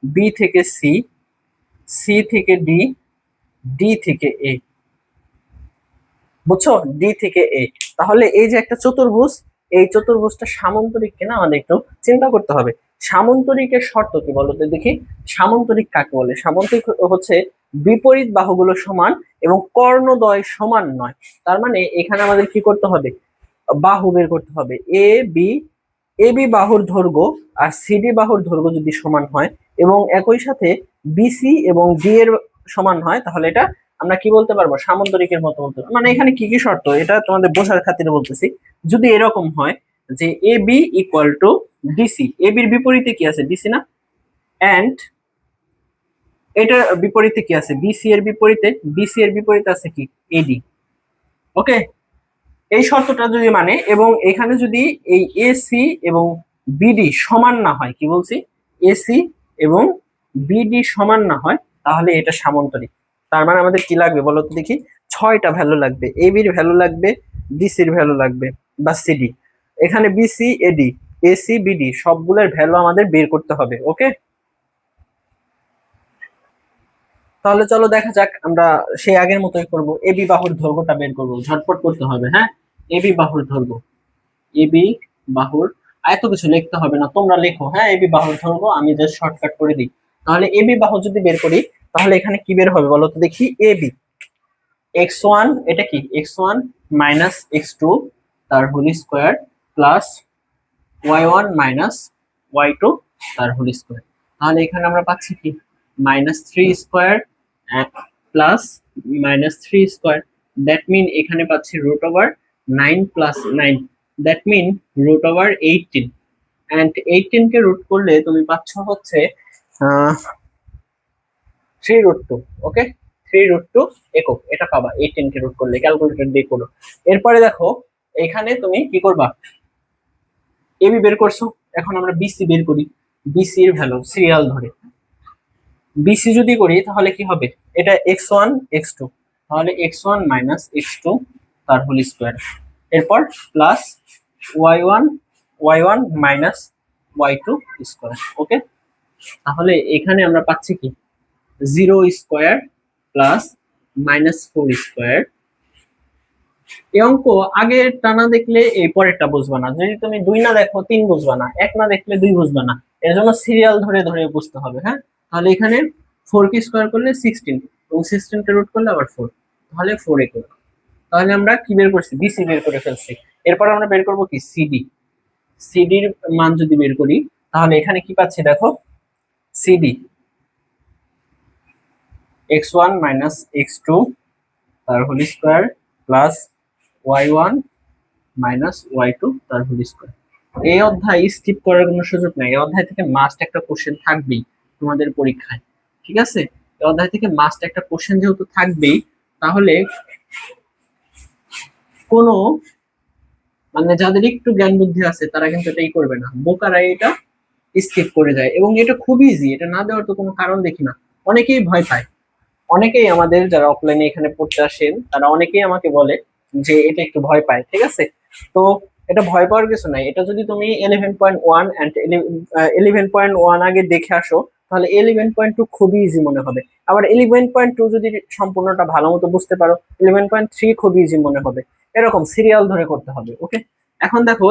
বি থেকে সি, সি থেকে ডি, ডি থেকে এ, বুঝছো? ডি থেকে এ। তাহলে এই যে একটা চতুর্ভুজ, এই চতুর্ভুজটা সামান্তরিক কিনা আমাদের একটু চিন্তা করতে হবে। সামান্তরিকের শর্ত কি বলতো দেখি? সামান্তরিক কাকে বলে? সামান্তরিক হচ্ছে বিপরীত বাহুগুলো সমান এবং কর্ণদ্বয় সমান নয়। তার মানে এখানে আমাদের কি করতে হবে? বাহু বের করতে হবে। এ বি বাহুর দৈর্ঘ্য আর সিডি বাহুর দৈর্ঘ্য যদি সমান হয় এবং একই সাথে বিসি এবং ডি এর সমান হয়, তাহলে এটা আমরা কি বলতে পারবো? সামান্তরিকের মতো বলতে পারবো। মানে এখানে কি কি শর্ত, এটা তোমাদের বোঝার খাতিরে বলতেছি। যদি এরকম হয় যে A B equal to DC, এ বির বিপরীতে কি আছে? ডিসি না? অ্যান্ড এটার বিপরীতে কি আছে? বিসি এর বিপরীতে, বিসি এর বিপরীতে আছে কি? এডি। ওকে, এই শর্তটা যদি মানে, এবং এখানে যদি এই এসি এবং বিডি সমান না হয়, কি বলছি? এসি এবং বিডি সমান না হয়, তাহলে এটা সামান্তরিক। তার মানে আমাদের কি লাগবে বলো তো দেখি? 6টা ভ্যালু লাগবে। এ বির ভ্যালু লাগবে, ডিসির ভ্যালু লাগবে, বা সিডি। এখানে বিসি, এডি, এসি, বিডি সবগুলোর ভ্যালু আমাদের বের করতে হবে। ওকে, তাহলে চলো দেখা যাক। আমরা সেই আগের মতোই করব, এবি বাহুর দৈর্ঘ্যটা বের করব, ঝটপট করতে হবে। হ্যাঁ, এবি বাহুর দৈর্ঘ্য, এবি বাহুর, এত কিছু লিখতে হবে না, তোমরা লেখো। হ্যাঁ, এবি বাহুর ধরবো, আমি জাস্ট শর্টকাট করে দিই। তাহলে এবি বাহু যদি বের করি, তাহলে এখানে কি বের হবে বলো তো দেখি? এবি x1, এটা কি x1 মাইনাস x2 তার whole square plus y1 minus y2 তার হোল স্কোয়ার। তাহলে এখানে আমরা পাচ্ছি কি -3 square plus -3 square, that mean এখানে পাচ্ছি √9 প্লাস 9, দ্যাট মিন √18। অ্যান্ড 18 কে রুট করলে তুমি পাচ্ছ হচ্ছে 3√2। ওকে, 3√2 একক, এটা পাবা 18 কে রুট করলে, ক্যালকুলেটর দিয়ে করো। এরপরে দেখো এখানে তুমি কি করবা? এবি বের করছো, এখন আমরা বিসি বের করি। বিসি এর ভ্যালু সিরিয়াল ধরে বিসি যদি করি তাহলে কি হবে? এটা x1 x2, তাহলে x1 মাইনাস x2 তার হোল স্কোয়ার, এরপর plus y1 y1 minus y2 square. Okay, তাহলে এখানে আমরা পাচ্ছি কি 0 স্কোয়ার প্লাস -4 স্কোয়ার। এই অঙ্ক আগে টানা দেখলে এই পরেরটা বুঝবা না, যদি তুমি 2 না দেখো 3 বুঝবা না, 1 না দেখলে 2 বুঝবা না, এর জন্য সিরিয়াল ধরে ধরে বুঝতে হবে। হ্যাঁ, তাহলে এখানে 4 কে স্কোয়ার করলে 16 এবং 16 কে রুট করলে আবার 4, তাহলে 4 একক। তাহলে আমরা কি বের করছি? বিসি বের করে ফেলছি। এরপর আমরা বের করব কি? সিডি। সিডির মান যদি বের করি, তাহলে এখানে কি পাচ্ছি দেখো? সিডি x1 মাইনাস x2 তার whole square plus y1 minus y2 তার হোল স্কোয়ার। এই অধ্যায় স্কিপ করার কোনো সুযোগ নাই, এই অধ্যায় থেকে মাস্ট একটা কোশ্চেন থাকবেই তোমাদের পরীক্ষায়। ঠিক আছে, এই অধ্যায় থেকে মাস্ট একটা কোশ্চেন যেহেতু থাকবেই, তাহলে কোনো মানে যাদের একটু জ্ঞান বুদ্ধি আছে তারা কিন্তু এটাই করবে না, বোকারা এটা স্কিপ করে যায়। এবং এটা খুব ইজি, এটা না দেওয়ার তো কোনো কারণ দেখি না। অনেকেই ভয় পায়, অনেকেই আমাদের যারা অফলাইনে এখানে পড়তে আসেন তারা অনেকেই আমাকে বলে যে এটা একটু ভয় পায়। ঠিক আছে, তো এটা ভয় পাওয়ার কিছু নাই। এটা যদি তুমি 11.1 অ্যান্ড 11.1 আগে দেখে আসো, তাহলে 11.2 খুবই ইজি মনে হবে। আবার 11.2 যদি সম্পূর্ণটা ভালো মতো বুঝতে পারো, 11.3 খুবই ইজি মনে হবে। এরকম সিরিয়াল ধরে করতে হবে। ওকে, এখন দেখো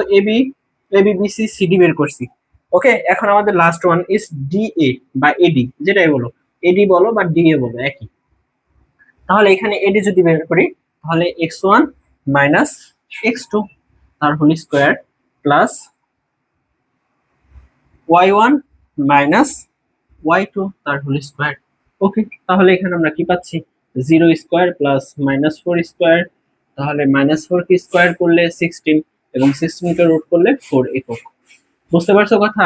এবিবিসি সিডি বের করছি। ওকে, এখন আমাদের লাস্ট ওয়ান ইজ ডিএ বা এডি, যেটাই বলো, এডি বলো বা ডিএ বলো একই। তাহলে এখানে এডি যদি বের করি, তাহলে x1 মাইনাস x2 তার whole square plus y1 minus y2 তার হোল স্কোয়ার। ওকে, তাহলে এখানে আমরা কি পাচ্ছি, 0 স্কোয়ার প্লাস -4 স্কোয়ার, তাহলে -4 কি স্কোয়ার করলে 16, এবং 16 কে রুট করলে 4 একক। বুঝতে পারছো কথা?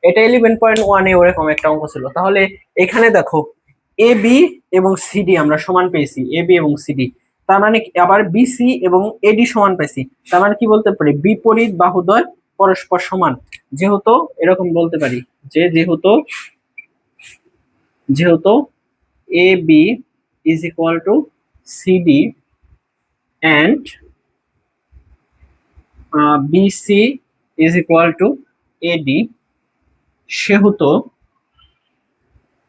এটা 11.1 এ ওরকম একটা অঙ্ক ছিল। তাহলে এখানে দেখো এ বি এবং সিডি আমরা সমান পেয়েছি, এ বি এবং সিডি, তার মানে আবার বিসি এবং এডি সমান পেয়েছি। তার মানে কি বলতে পারি, বিপরীত বাহুদ্বয় পরস্পর সমান। যেহেতু এরকম বলতে পারি যে যেহেতু যেহেতু A B is equal to CD and BC is equal to AD, সেহেতু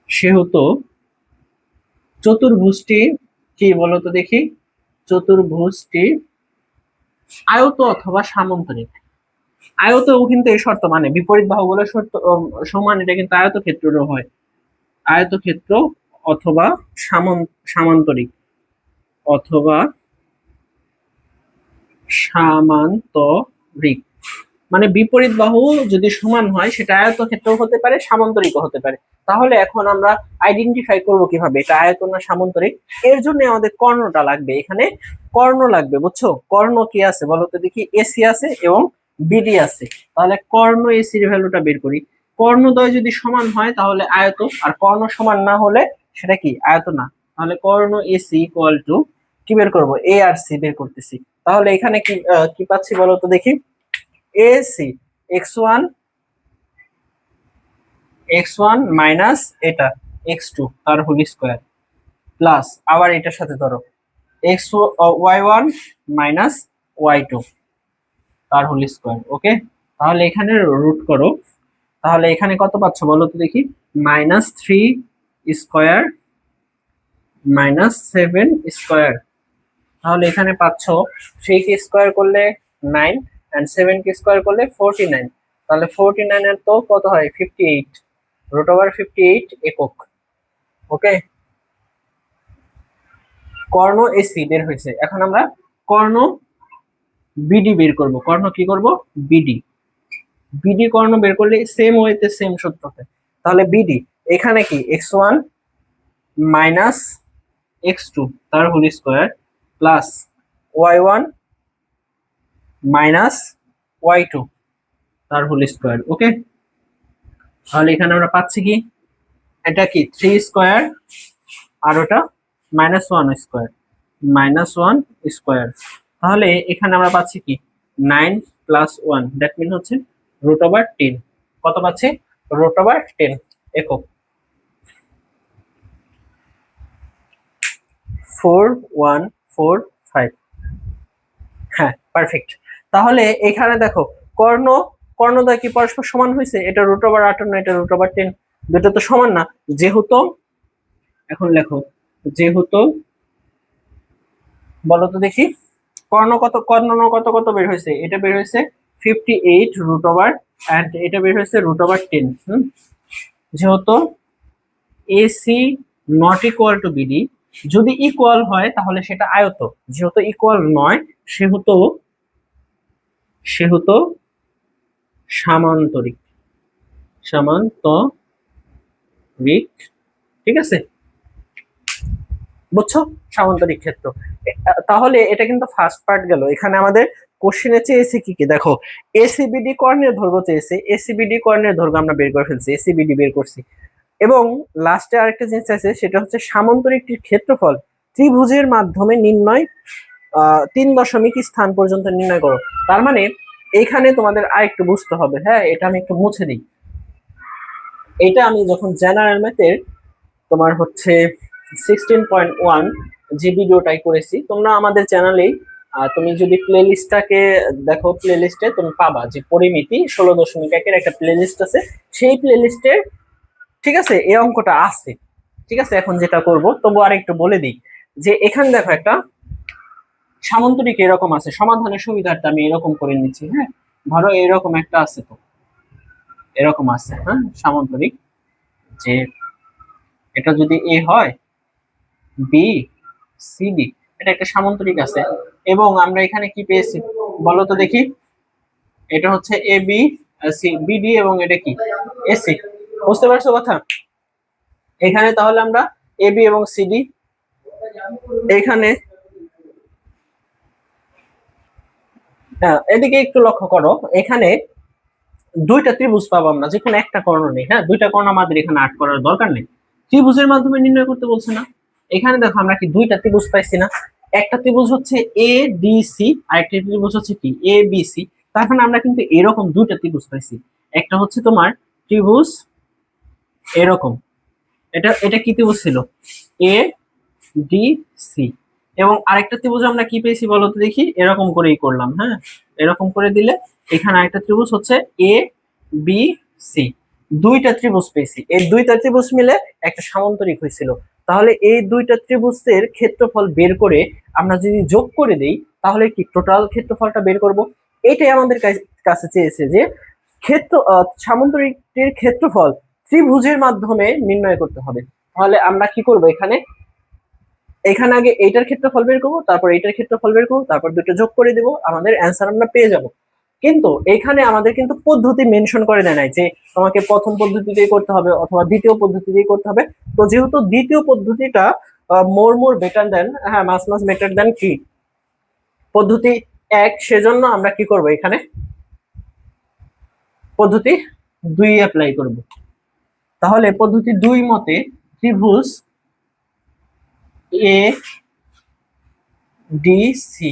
সেহেতু চতুর্ভুজটি কি বলতো দেখি, চতুর্ভুজটি আয়ত অথবা সামান্তরিক। আয়তও কিন্তু এই শর্ত মানে বিপরীত বাহুগুলো শর্ত সমান, এটা কিন্তু আয়তক্ষেত্রেরও হয়। আয়তক্ষেত্র অথবা সামান্তরিক অথবা সামান্তরিক, মানে বিপরীত বাহু যদি সমান হয় সেটা আয়তক্ষেত্র হতে পারে, সামান্তরিকও হতে পারে। তাহলে এখন আমরা আইডেন্টিফাই করব কিভাবে এটা আয়ত না সামান্তরিক। এর জন্য আমাদের কর্ণটা লাগবে, এখানে কর্ণ লাগবে, বুঝছো? কর্ণ কি আছে বলো তো দেখি, এসি আছে এবং বিডি আছে। তাহলে কর্ণ এসির ভ্যালুটা বের করি। কর্ণদ্বয় যদি সমান হয় তাহলে আয়ত, আর কর্ণ সমান না হলে সেটা কি, আয়ত না। তাহলে কর্ণ এসি ইকুয়াল টু কি বের করব, এ আর সি বের করতেছি। তাহলে এখানে কি কি পাচ্ছি বলো তো দেখি, এসি x1 মাইনাস এটা x2 তার হোল স্কোয়ার প্লাস আবার এটার সাথে ধরো y1 মাইনাস y2 তার হোল স্কোয়ার। ওকে, তাহলে এখানে রুট করো। তাহলে এখানে কত পাচ্ছ বলো তো দেখি, -3 স্কোয়ার -7 স্কোয়ার। তাহলে এখানে পাচ্ছ 3 কে স্কোয়ার করলে 9 এন্ড 7 কে স্কোয়ার করলে 49। তাহলে 49 এর তো কত হয়, 58, √58 একক। ওকে, কর্ণ এসি বের হয়েছে। এখন আমরা কর্ণ বিডি বের করব। কর্ণ কি করব, বিডি। বিডি কর্ণ বের করলে সেম ওয়েতে সেম সূত্রতে। তাহলে বিডি এখানে কি x1 মাইনাস x2 তার whole square plus y1 minus y2 তার হোল স্কোয়ার। ওকে, তাহলে এখানে আমরা পাচ্ছি কি, এটা কি 3 স্কোয়ার আর ওটা -1 স্কোয়ার, -1 স্কোয়ার। তাহলে এখানে আমরা পাচ্ছি কি 9 প্লাস 1, দ্যাট মিন হচ্ছে √10। কত পাচ্ছি, √10 একক। 4145, হ্যাঁ পারফেক্ট। তাহলে এখানে দেখো কর্ণ কর্ণদ্বয় কি পরস্পর সমান হয়েছে, এটা √58, এটা √10, দুটো তো সমান না। যেহেতু এখন লেখো, যেহেতু বলো তো দেখি, কর্ণ কত কত বের হয়েছে, এটা বের হয়েছে 58 এন্ড এটা বের হয়েছে √10। যেহেতু AC not equal to BD, যদি ইকুয়াল হয় তাহলে সেটা আয়ত, যেহেতু ইকুয়াল নয় সেহেতু সেহেতু সামান্তরিক, সামান্তরিক। ঠিক আছে, বুঝছো, সামান্তরিক ক্ষেত্র। তাহলে এটা কিন্তু ফার্স্ট পার্ট গেল। এখানে আমাদের কোশ্চেনে চেয়েছে কি কি দেখো, এসিবিডি কর্ণের দৈর্ঘ্য চেয়েছে, এসিবিডি কর্ণের দৈর্ঘ্য আমরা বের করে ফেলছি, এসিবিডি বের করছি। এবং লাস্টে আরেকটা জিনিস আছে, সেটা হচ্ছে সামান্তরিকটির ক্ষেত্রফল ত্রিভুজের মাধ্যমে নির্ণয় 3 স্থান পর্যন্ত নির্ণয় করো। তার মানে এইখানে তোমাদের আরেকটু বুঝতে হবে। হ্যাঁ, এটা আমি একটু মুছে দিই। এটা আমি যখন জেনারেল ম্যাথের তোমার হচ্ছে 16.1 যে ভিডিওটাই করেছি, তোমরা আমাদের চ্যানেলেই তুমি যদি প্লে লিস্টটাকে দেখো, প্লে লিস্টে তুমি পাবা যে পরিমিতি 16.1 একটা প্লে লিস্ট আছে, সেই প্লে লিস্টে ঠিক আছে এই অঙ্কটা আছে। ঠিক আছে, এখন যেটা করব তবু আর একটু বলে দিই যে এখানে দেখো একটা সামান্তরিক এরকম আছে, সমাধানের সুবিধার্থে আমি এরকম করে নিচ্ছি। হ্যাঁ, ধরো এরকম একটা আছে, তো এরকম আছে, হ্যাঁ সামান্তরিক, যে এটা যদি এ হয়, বি, সি, ডি, এটা একটা সামান্তরিক আছে। এবং আমরা এখানে কি পেয়েছি বলো তো দেখি, এটা হচ্ছে এ বি সি বিডি, এবং এটা কি এসি। বুঝতে পারছো কথা? এখানে তাহলে আমরা এ বি এবং সিডি, এখানে এদিকে একটু লক্ষ্য করো, এখানে দুইটা ত্রিভুজ পাবো আমরা, যে কোনো একটা কর্ণ নেই। হ্যাঁ, দুইটা কর্ণ আমাদের এখানে আট করার দরকার নেই, ত্রিভুজের মাধ্যমে নির্ণয় করতে বলছে না। এখানে দেখো আমরা কি দুইটা ত্রিভুজ পাইছি না? একটা ত্রিভুজ হচ্ছে এ ডি সি, আর একটা ত্রিভুজ হচ্ছে কি এ বি সি। তার মানে আমরা কিন্তু এরকম দুইটা ত্রিভুজ পাইছি। একটা হচ্ছে তোমার ত্রিভুজ এরকম, এটা এটা কি ত্রিভুজ ছিল? A D C. এবং আরেকটা ত্রিভুজ আমরা কি পেয়েছি বলো তো দেখি, এরকম করেই করলাম। হ্যাঁ, এরকম করে দিলে এখানে আরেকটা ত্রিভুজ হচ্ছে এ বি সি। দুইটা ত্রিভুজ পেয়েছি, এই দুইটা ত্রিভুজ মিলে একটা সামান্তরিক হয়েছিল। তাহলে এই দুইটা ত্রিভুজের ক্ষেত্রফল বের করে আমরা যদি যোগ করে দেই, তাহলে কি টোটাল ক্ষেত্রফলটা বের করব। এটাই আমাদের কাছে চেয়েছে যে সামান্তরিকটির ক্ষেত্রফল ত্রিভুজের মাধ্যমে নির্ণয় করতে হবে। তাহলে আমরা কি করব, এখানে এখানে আগে এইটার ক্ষেত্রফল বের করবো, তারপর এইটার ক্ষেত্রফল বের করবো, তারপর দুটো যোগ করে দিব, আমাদের অ্যান্সার আমরা পেয়ে যাব। কিন্তু এখানে আমাদের কিন্তু পদ্ধতি মেনশন করে দেয় নাই যে তোমাকে প্রথম পদ্ধতিতেই করতে হবে অথবা দ্বিতীয় পদ্ধতিতেই করতে হবে। তো যেহেতু দ্বিতীয় পদ্ধতিটা মোর বেটার দেন, হ্যাঁ মাস বেটার দেন কি পদ্ধতি এক, সেজন্য আমরা কি করব, এখানে পদ্ধতি 2 অ্যাপ্লাই করব। তাহলে পদ্ধতি 2 মতে ত্রিভুজ এ ডি সি,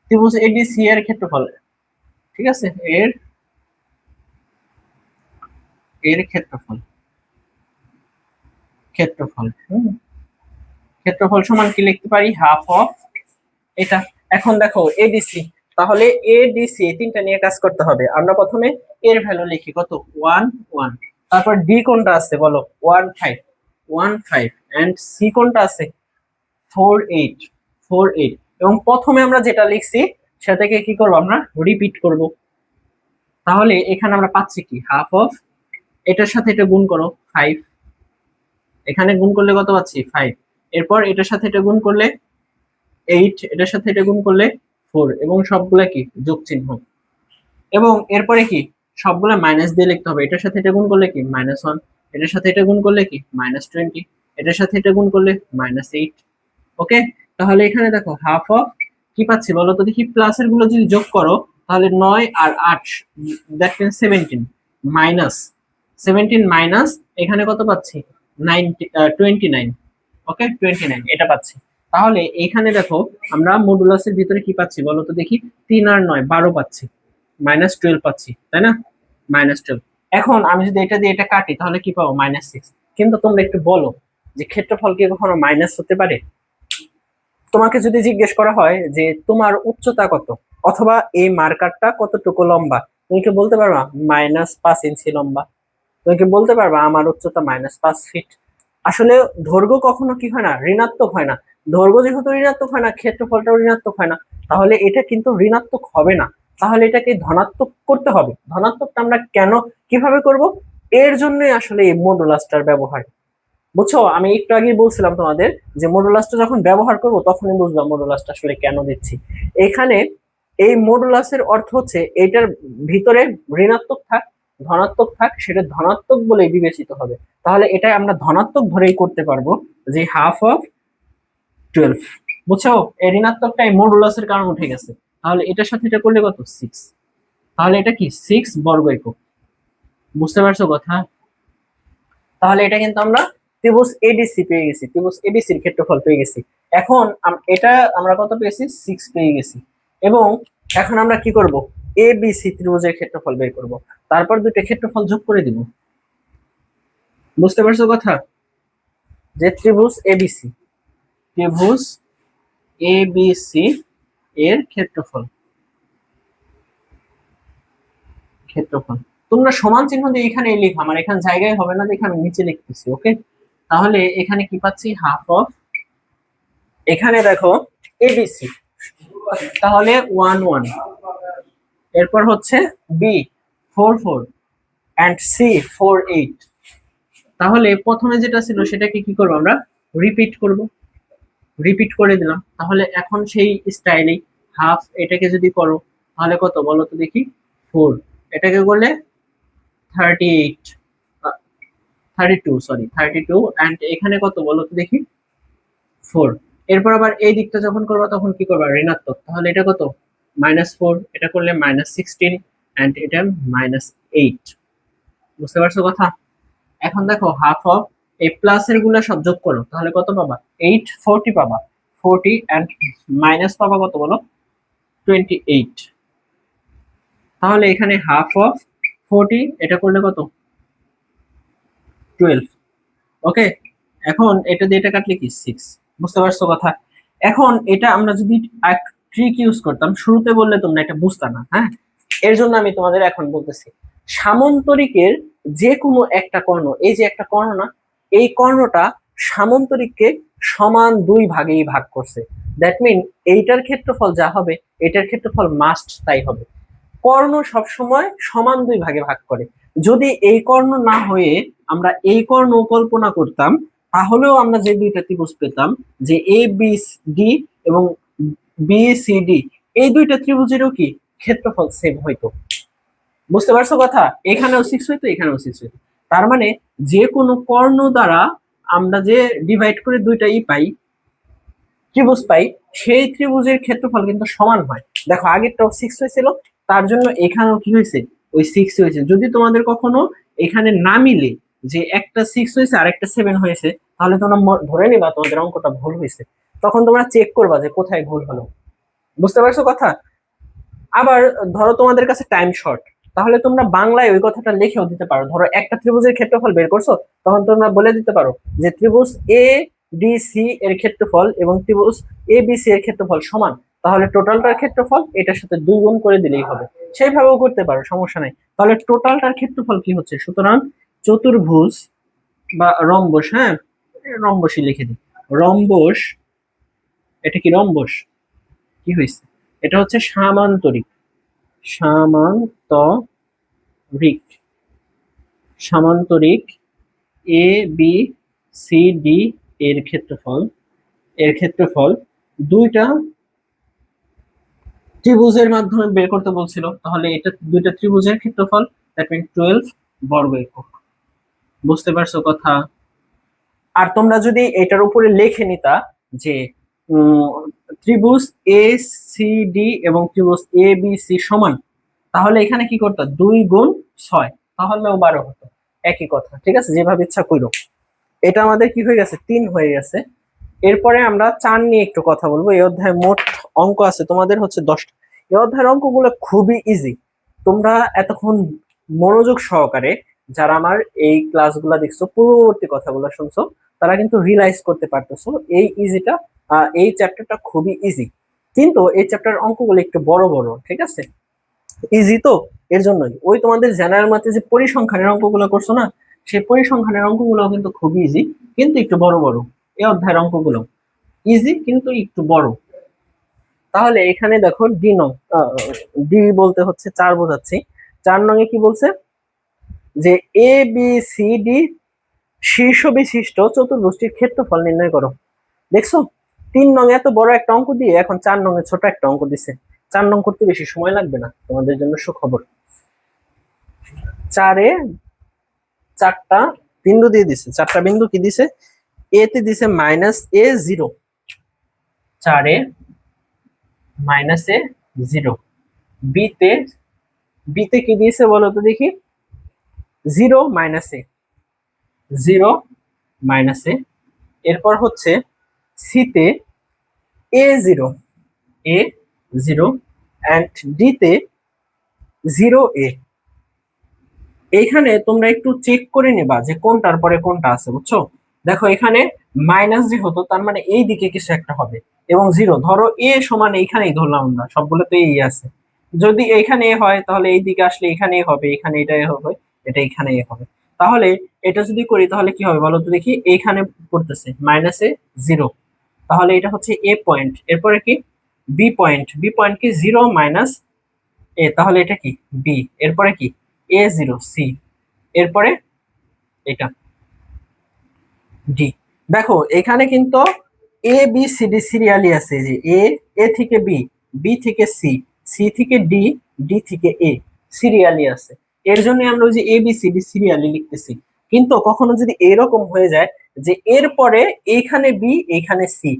ত্রিভুজ এডিসি এর ক্ষেত্রফল, ঠিক আছে, এর এর ক্ষেত্রফল, ক্ষেত্রফল ক্ষেত্রফল সমান কি লিখতে পারি, হাফ অফ এটা। এখন দেখো এডিসি, তাহলে এডিসি এই তিনটা নিয়ে কাজ করতে হবে। আমরা প্রথমে এর ভ্যালু লিখি কত, 1 1। তারপর ডি কোনটা আছে বলো, 1 5 1 5, এন্ড সি কোনটা আছে, 4 8 4 8। এবং প্রথমে আমরা যেটা লিখছি সেটাকে কি করব, আমরা রিপিট করব। তাহলে এখানে আমরা পাচ্ছি কি, হাফ অফ, এটার সাথে এটা গুণ করো 5, এখানে গুণ করলে কত পাচ্ছি 5। এরপর এটার সাথে এটা গুণ করলে 8, এটার সাথে এটা গুণ করলে 4, এবং সবগুলা কি যোগ চিহ্ন। এবং এরপরে কি সবগুলা মাইনাস দিয়ে লিখতে হবে, এটার সাথে এটা গুণ করলে কি -1, এটার সাথে এটা গুণ করলে কি -20, এটার সাথে এটা গুণ করলে -8। ওকে, তাহলে এখানে দেখো হাফ অফ কি পাচ্ছি বলো তো দেখি, প্লাসের গুলো যদি যোগ করো তাহলে 9 আর 8, দ্যাট মিন্স 17, মাইনাস 17 মাইনাস এখানে কত পাচ্ছি 29। ওকে, 29 এটা পাচ্ছি। তাহলে এখানে দেখো আমরা মডুলাসের ভিতরে কি পাচ্ছি বলো তো দেখি, 3 আর 9 12 পাচ্ছি, -12 পাচ্ছি, তাই না, -12। এখন আমি যদি এটা দিয়ে এটা কাটি তাহলে কি পাবো, -6। কিন্তু তোমরা একটু বলো যে ক্ষেত্রফল কি কখনো মাইনাস হতে পারে? তোমাকে যদি জিজ্ঞেস করা হয় যে তোমার উচ্চতা কত, অথবা এই মার্কারটা কতটুকু লম্বা, তুমি কি বলতে পারবা -5 ইঞ্চি লম্বা? তুমি কি বলতে পারবা আমার উচ্চতা -5 ফিট? আসলে দৈর্ঘ্য কখনো কি হয় না, ঋণাত্মক হয় না। দৈর্ঘ্য যেহেতু ঋণাত্মক হয় না, ক্ষেত্রফলটাও ঋণাত্মক হয় না। তাহলে এটা কিন্তু ঋণাত্মক হবে না, তাহলে এটাকে ধনাত্মক করতে হবে। ধনাত্মকটা আমরা কেন কিভাবে করব, এর জন্যই আসলে এই মডুলাসটার ব্যবহার। বুঝছো, আমি একটু আগে বলছিলাম তোমাদের যে মডুলাসটা যখন ব্যবহার করব তখনই বুঝবা মডুলাসটা আসলে কেন দিচ্ছি। এখানে এই মডুলাসের অর্থ হচ্ছে এটার ভিতরে ঋণাত্মক থাক ধনাত্মক থাক, সেটা ধনাত্মক বলেই বিবেচিত হবে। তাহলে এটা আমরা ধনাত্মক ধরেই করতে পারবো যে হাফ অফ 12। বুঝছো, এই ঋণাত্মকটা এই মডুলাসের কারণে উঠে গেছে। তাহলে এটার সাথে এটা করলে কত, 6। তাহলে এটা কি 6 বর্গ একক। বুঝতে পারছো কথা? তাহলে এটা কিন্তু আমরা ত্রিভুজ এডিসি পেয়ে গেছি, ত্রিভুজ এডিসির ক্ষেত্রফল পেয়ে গেছি। এখন এটা আমরা কত পেয়েছি, 6 পেয়ে গেছি। এবং এখন আমরা কি করব, এ বি সি ত্রিভুজের ক্ষেত্রফল বের করব, তারপর দুটো ক্ষেত্রফল যোগ করে দিব। বুঝতে পারছো কথা? যে ত্রিভুজ এবিসি, ত্রিভুজ এবিসি এর ক্ষেত্রফল। ক্ষেত্রফল তোমরা সমান চিহ্ন দিয়ে এখানে লিখো, আমার এখানে জায়গায় হবে না, এখানে নিচে লিখতেছি। ওকে, তাহলে এখানে কি পাচ্ছি, হাফ অফ, এখানে দেখো এবিসি, তাহলে 1 1, এরপর হচ্ছে বি 4 4 এন্ড সি 4 8। তাহলে প্রথমে যেটা ছিল সেটাকে কি করবো আমরা, রিপিট করব। রিপিট করে দিলাম, তাহলে এখন সেই স্টাইলেই হাফ এটাকে যদি করো তাহলে কত বলো তো দেখি, 4, এটাকে করলে 38, 32, সরি 32, এন্ড এখানে কত বলো তো দেখি, 4। এরপর আবার এই দিকটা যখন করবা তখন কি করবা, ঋণাত্মক, তাহলে এটা কত, -4, এটা করলে -16, এন্ড এটা -8। বুঝতে পারছো কথা? এখন দেখো হাফ অফ এই প্লাস এর গুলা সব যোগ করো, তাহলে কত পাবা, 8, 40 পাবা, 40 এন্ড মাইনাস পাবা কত বলো, 28। তাহলে এখানে হাফ অফ 40, এটা করলে কত, 12। ওকে, এখন এটা দিয়ে এটা কাটলে কি, 6। বুঝতে পারছো কথা? এখন এটা আমরা যদি ট্রিক ইউজ করতাম, শুরুতে বললে তোমরা এটা বুঝতা না, হ্যাঁ, এর জন্য আমি তোমাদের এখন বলতেছি। সামন্তরিকের যে কোনো একটা কর্ণ, এই যে একটা কর্ণ না, এই কর্ণটা সামন্তরিককে সমান 2 ভাগেই ভাগ করছে। দ্যাট মিন এইটার ক্ষেত্রফল যা হবে এটার ক্ষেত্রফল মাস্ট তাই হবে। কর্ণ সবসময় সমান 2 ভাগে ভাগ করে। যদি এই কর্ণ না হয়ে আমরা এই কর্ণ কল্পনা করতাম, তাহলেও আমরা যে দুইটা ত্রিভুজ পেতাম, যে এ বি ডি এবং বি সি ডি, এই দুইটা ত্রিভুজেরও কি ক্ষেত্রফল সেম হইতো। বুঝতে পারছো কথা? এখানেও 6 হইতো, এখানেও 6 হইতো। তার মানে যে কোনো কর্ণ দ্বারা আমরা যে ডিভাইড করে দুইটা পাই, ত্রিভুজ পাই, সেই ত্রিভুজের ক্ষেত্রফল কিন্তু সমান হয়। দেখো আগেরটাও 6 হয়েছিল, তার জন্য এখানেও কি হয়েছে, ওই 6 হয়েছে। যদি তোমাদের কখনো এখানে না মিলে, যে একটা 6 হয়েছে আর একটা 7 হয়েছে, তাহলে তোমরা ধরে নিবা তোমাদের অঙ্কটা ভুল হয়েছে। তখন তোমরা চেক করবা যে কোথায় ভুল হলো। বুঝতে পারছো কথা? আবার ধরো তোমাদের কাছে টাইম শর্ট, তাহলে তোমরা বাংলায় ওই কথাটা লিখেও দিতে পারো। ধরো একটা ত্রিভুজের ক্ষেত্রফল বের করছো, তখন তোমরা বলে দিতে পারো যে ত্রিভুজ এ ডি সি এর ক্ষেত্রফল এবং ত্রিভুজ এ বি সি এর ক্ষেত্রফল সমান, তাহলে টোটালটার ক্ষেত্রফল এটার সাথে 2 গুণ করে দিলেই হবে। সেইভাবেও করতে পারো, সমস্যা নাই। তাহলে টোটালটার ক্ষেত্রফল কি হচ্ছে, সুতরাং চতুর্ভুজ বা রম্বস, হ্যাঁ রম্বসই লিখে দিই, রম্বস, এটা কি রম্বস, কি হয়েছে, এটা হচ্ছে সামান্তরিক, সামান্তরিক, সামান্তরিক এ বি সি ডি এর ক্ষেত্রফল, এর ক্ষেত্রফল দুইটা ত্রিভুজের মাধ্যমে বের করতে বলছিল, তাহলে এটা দুইটা ত্রিভুজের ক্ষেত্রফল, দ্যাট মিন 12 বর্গ একক। বুঝতে পারছো কথা? আর তোমরা যদি এটার উপরে লিখে নিতা যে ত্রিভুজ এ সি ডি এবং ত্রিভুজ এ বি সি সমান, তাহলে এখানে কি করতো, 2 গুণ 6, তাহলেও 12 হতো। একই কথা, ঠিক আছে, যেভাবে ইচ্ছা করো। এটা আমাদের কি হয়ে গেছে, 3 হয়ে গেছে। এরপরে আমরা 4 নিয়ে একটু কথা বলবো। এই অধ্যায়ে মোট অঙ্ক আছে তোমাদের হচ্ছে 10টা। এই অধ্যায়ের অঙ্কগুলো খুবই ইজি। তোমরা এতক্ষণ মনোযোগ সহকারে যারা আমার এই ক্লাসগুলো দেখছো, পূর্ববর্তী কথাগুলো শুনছো, তারা কিন্তু রিয়েলাইজ করতে পারতেছো এই ইজিটা, এই চ্যাপ্টারটা খুবই ইজি। কিন্তু এই চ্যাপ্টার অঙ্কগুলো একটু বড় বড়, ঠিক আছে, ইজি তো, এর জন্যই ওই তোমাদের জেনারেল ম্যাথে যে পরিসংখ্যানের অঙ্কগুলো করছো না, সেই পরিসংখ্যানের অঙ্কগুলো কিন্তু খুবই ইজি, কিন্তু একটু বড় বড়। এই অধ্যায়ের অঙ্কগুলো ইজি কিন্তু একটু বড়। তাহলে এখানে দেখো ডি নং, ডি বলতে হচ্ছে 4 বোঝাচ্ছি। 4 নং এ কি বলছে, যে এ বি সি ডি শীর্ষ বিশিষ্ট চতুর্ভুজটির ক্ষেত্রফল নির্ণয় করো। দেখছো, 3 নং এত বড় একটা অঙ্ক দিয়ে এখন 4 নং এ ছোট একটা অঙ্ক দিছে। 4 নং করতে বেশি সময় লাগবে না, তোমাদের জন্য সুখবর। 4 এ 4টা বিন্দু দিয়ে দিছে, 4টা বিন্দু কি দিছে, এ তে দিছে -a0, 4 এ -a0, বি তে, বি তে কি দিয়েছে বলো তো দেখি, 0 -a, 0 -a। এরপর হচ্ছে সি তে a0, a0, এন্ড ডি তে 0a। এইখানে তোমরা একটু চেক করে নেবা যে কোনটার পরে কোনটা আছে, বুঝছো? দেখো এখানে মাইনাস যে হতো তার মানে এই দিকে কিছু একটা হবে, এবং জিরো ধরো এ সমান এইখানেই ধরলাম আমরা, সবগুলো তো এই আছে। যদি এইখানে এ হয় তাহলে এই দিকে আসলে এখানেই হবে, এখানে এটাই হবে, এটা এখানেই হবে। তাহলে এটা যদি করি তাহলে কি হবে বলো তো দেখি, এইখানে পড়তেছে মাইনাসে জিরো, তাহলে এটা হচ্ছে এ পয়েন্ট, এরপরে কি বি পয়েন্ট, বি পয়েন্ট কি জিরো মাইনাস এ, তাহলে এটা কি বি, এরপরে কি এ জিরো সি, এরপরে এটা ডি। দেখো এখানে কিন্তু A B C D serially আছে, যে এ, এ থেকে বি, বি থেকে সি, সি থেকে ডি, ডি থেকে এ সিরিয়ালি আছে। এর জন্য আমরা ওই যে A B C D serially লিখতেছি। কিন্তু কখনো যদি এরকম হয়ে যায় যে এর পরে এইখানে বি এইখানে সি,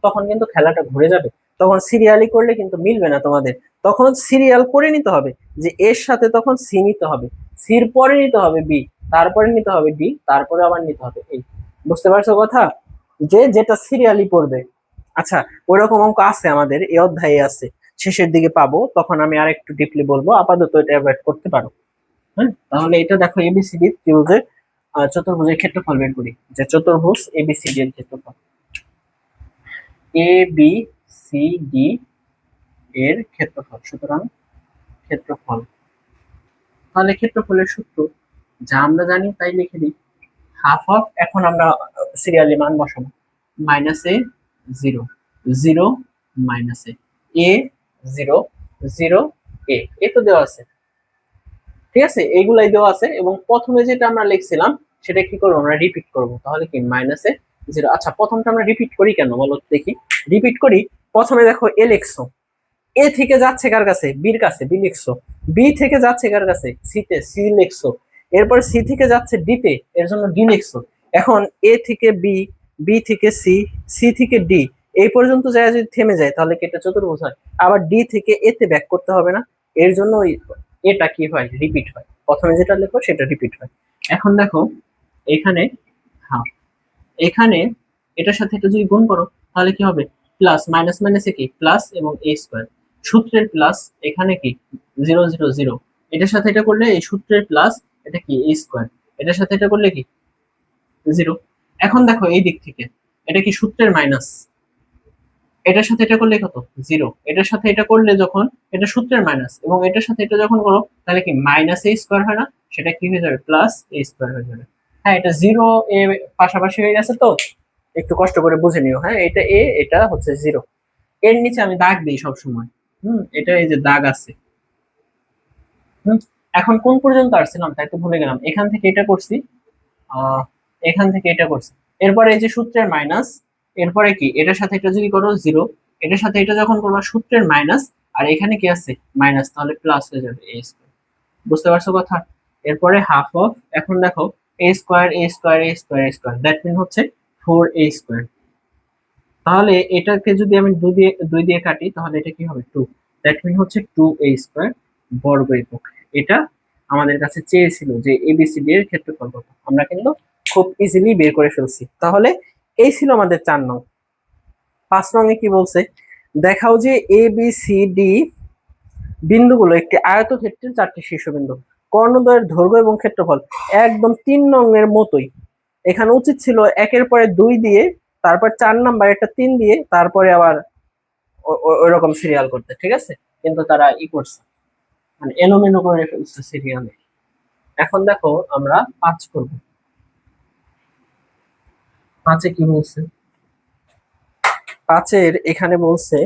তখন কিন্তু খেলাটা ঘুরে যাবে। তখন সিরিয়ালি করলে কিন্তু মিলবে না তোমাদের, তখন সিরিয়াল করে নিতে হবে, যে এর সাথে তখন সি নিতে হবে, সির পরে নিতে হবে বি, তারপরে নিতে হবে ডি, তারপরে আবার নিতে হবে এই। বুঝতে পারছো কথা, যে যেটা সিরিয়ালি পড়বে। আচ্ছা, ওইরকম অঙ্ক আছে আমাদের এই অধ্যায়ে আছে, শেষের দিকে পাবো, তখন আমি আর একটু ডিপলি বলবো, আপাতত এটা অ্যাভয়েড করতে পারো। হ্যাঁ, তাহলে এটা দেখো এবিসিডি ত্রিভুজের চতুর্ভুজের ক্ষেত্রফল বের করি, যে চতুর্ভুজ এবিসিডি এর ক্ষেত্রফল, এ বি সি ডি এর ক্ষেত্রফল, সুতরাং ক্ষেত্রফল। তাহলে ক্ষেত্রফলের সূত্র যা আমরা জানি তাই লিখে দিই, হাফ অফ, এখন আমরা সিরিয়ালি মান বসাবো, মাইনাস এ জিরো, জিরো মাইনাস এ জিরো, জিরো এ, এ তো দেওয়া আছে, ঠিক আছে, এইগুলাই দেওয়া আছে। এবং প্রথমে যেটা আমরা লিখছিলাম সেটা কি করবো, আমরা রিপিট করব, তাহলে কি মাইনাস এ জিরো। আচ্ছা, প্রথমটা আমরা রিপিট করি কেন বলো তো দেখি, রিপিট করি। প্রথমে দেখো এ লিখছো, এ থেকে যাচ্ছে কার কাছে, বির কাছে, বি লিখছো, বি থেকে যাচ্ছে কার কাছে, সি তে, সি লিখছো, এরপর সি থেকে যাচ্ছে ডি তে, এর জন্য ডি লিখছো। এখন এ থেকে বি, বি থেকে সি, সি থেকে ডি, এই পর্যন্ত যায় যদি থেমে যায় তাহলে কি এটা চতুর্ভুজ হয়। আবার ডি থেকে এ তে ব্যাক করতে হবে না, এর জন্য এটা কি হয়, রিপিট হয়, প্রথমে যেটা লেখো সেটা রিপিট হয়। এখন দেখো এখানে হাফ, এখানে এটার সাথে এটা যদি গুণ করো তাহলে কি হবে, প্লাস মাইনাস মাইনাসে কি প্লাস, এবং এ স্কোয়ার, সূত্রের প্লাস, এখানে কি জিরো জিরো জিরো, এটার সাথে এটা করলে এই সূত্রের প্লাস, এটা কি এ স্কোয়ার, এটার সাথে এটা করলে কি জিরো। এখন দেখো এই দিক থেকে এটা কি সূত্রের মাইনাস, এটার সাথে এটা করলে কত জিরো, এটার সাথে এটা করলে যখন এটা সূত্রের মাইনাস, এবং এটার সাথে এটা যখন করো তাহলে কি মাইনাস এ স্কোয়ার হয় না, সেটা কি হয়ে যাবে প্লাস এ স্কোয়ার হয়ে যাবে। হ্যাঁ, এটা জিরো এ পাশাপাশি হয়ে গেছে তো, একটু কষ্ট করে বুঝে নিও। হ্যাঁ, এটা এ, এটা হচ্ছে জিরো, এর নিচে আমি দাগ দিই সব সময়। এটা এই যে দাগ আছে। হুম, এখন কোন পর্যন্ত আসছিলাম তাই তো ভুলে গেলাম, এখান থেকে এটা করছি, আহ এখান থেকে এটা করছি, এরপরে এই যে সূত্রের মাইনাস, এরপরে কি এটার সাথে এটা যদি করো জিরো, এটার সাথে এটা যখন করবা সূত্রের মাইনাস, আর এখানে কি আছে মাইনাস, তাহলে প্লাস হয়ে যাবে এ স্কোয়ার। বুঝতে পারছো কথা, এরপরে হাফ অফ, এখন দেখো A square A square A square A square, that mean হচ্ছে ফোর এ স্কোয়ার। তাহলে এটাকে যদি আমি দুই দিয়ে কাটি তাহলে এটা কি হবে টু, দ্যাট মিন হচ্ছে টু এ স্কোয়ার বর্গ একক। এটা আমাদের কাছে চেয়েছিল যে এবিসিডি এর ক্ষেত্রফল কত, আমরা কিন্তু খুব ইজিলি বের করে ফেলছি। তাহলে এই ছিল আমাদের 4 নং। 5 নং কি বলছে, দেখাও যে এ বি সি ডি বিন্দুগুলো একটি আয়তক্ষেত্রের 4টি শীর্ষবিন্দু, কর্ণদ্বয়ের দৈর্ঘ্য এবং ক্ষেত্রফল একদম 3 নং এর মতোই। এখানে উচিত ছিল একের পরে 2 দিয়ে, তারপর 4 নাম্বার একটা 3 দিয়ে, তারপরে আবার ওইরকম সিরিয়াল করতে, ঠিক আছে, কিন্তু তারা করছে, মানে এলোমেলো করে ফেলছে সিরিয়ালে। এখন দেখো আমরা 5 করব, 5-এ কি বলছে, 5-এর এখানে বলছে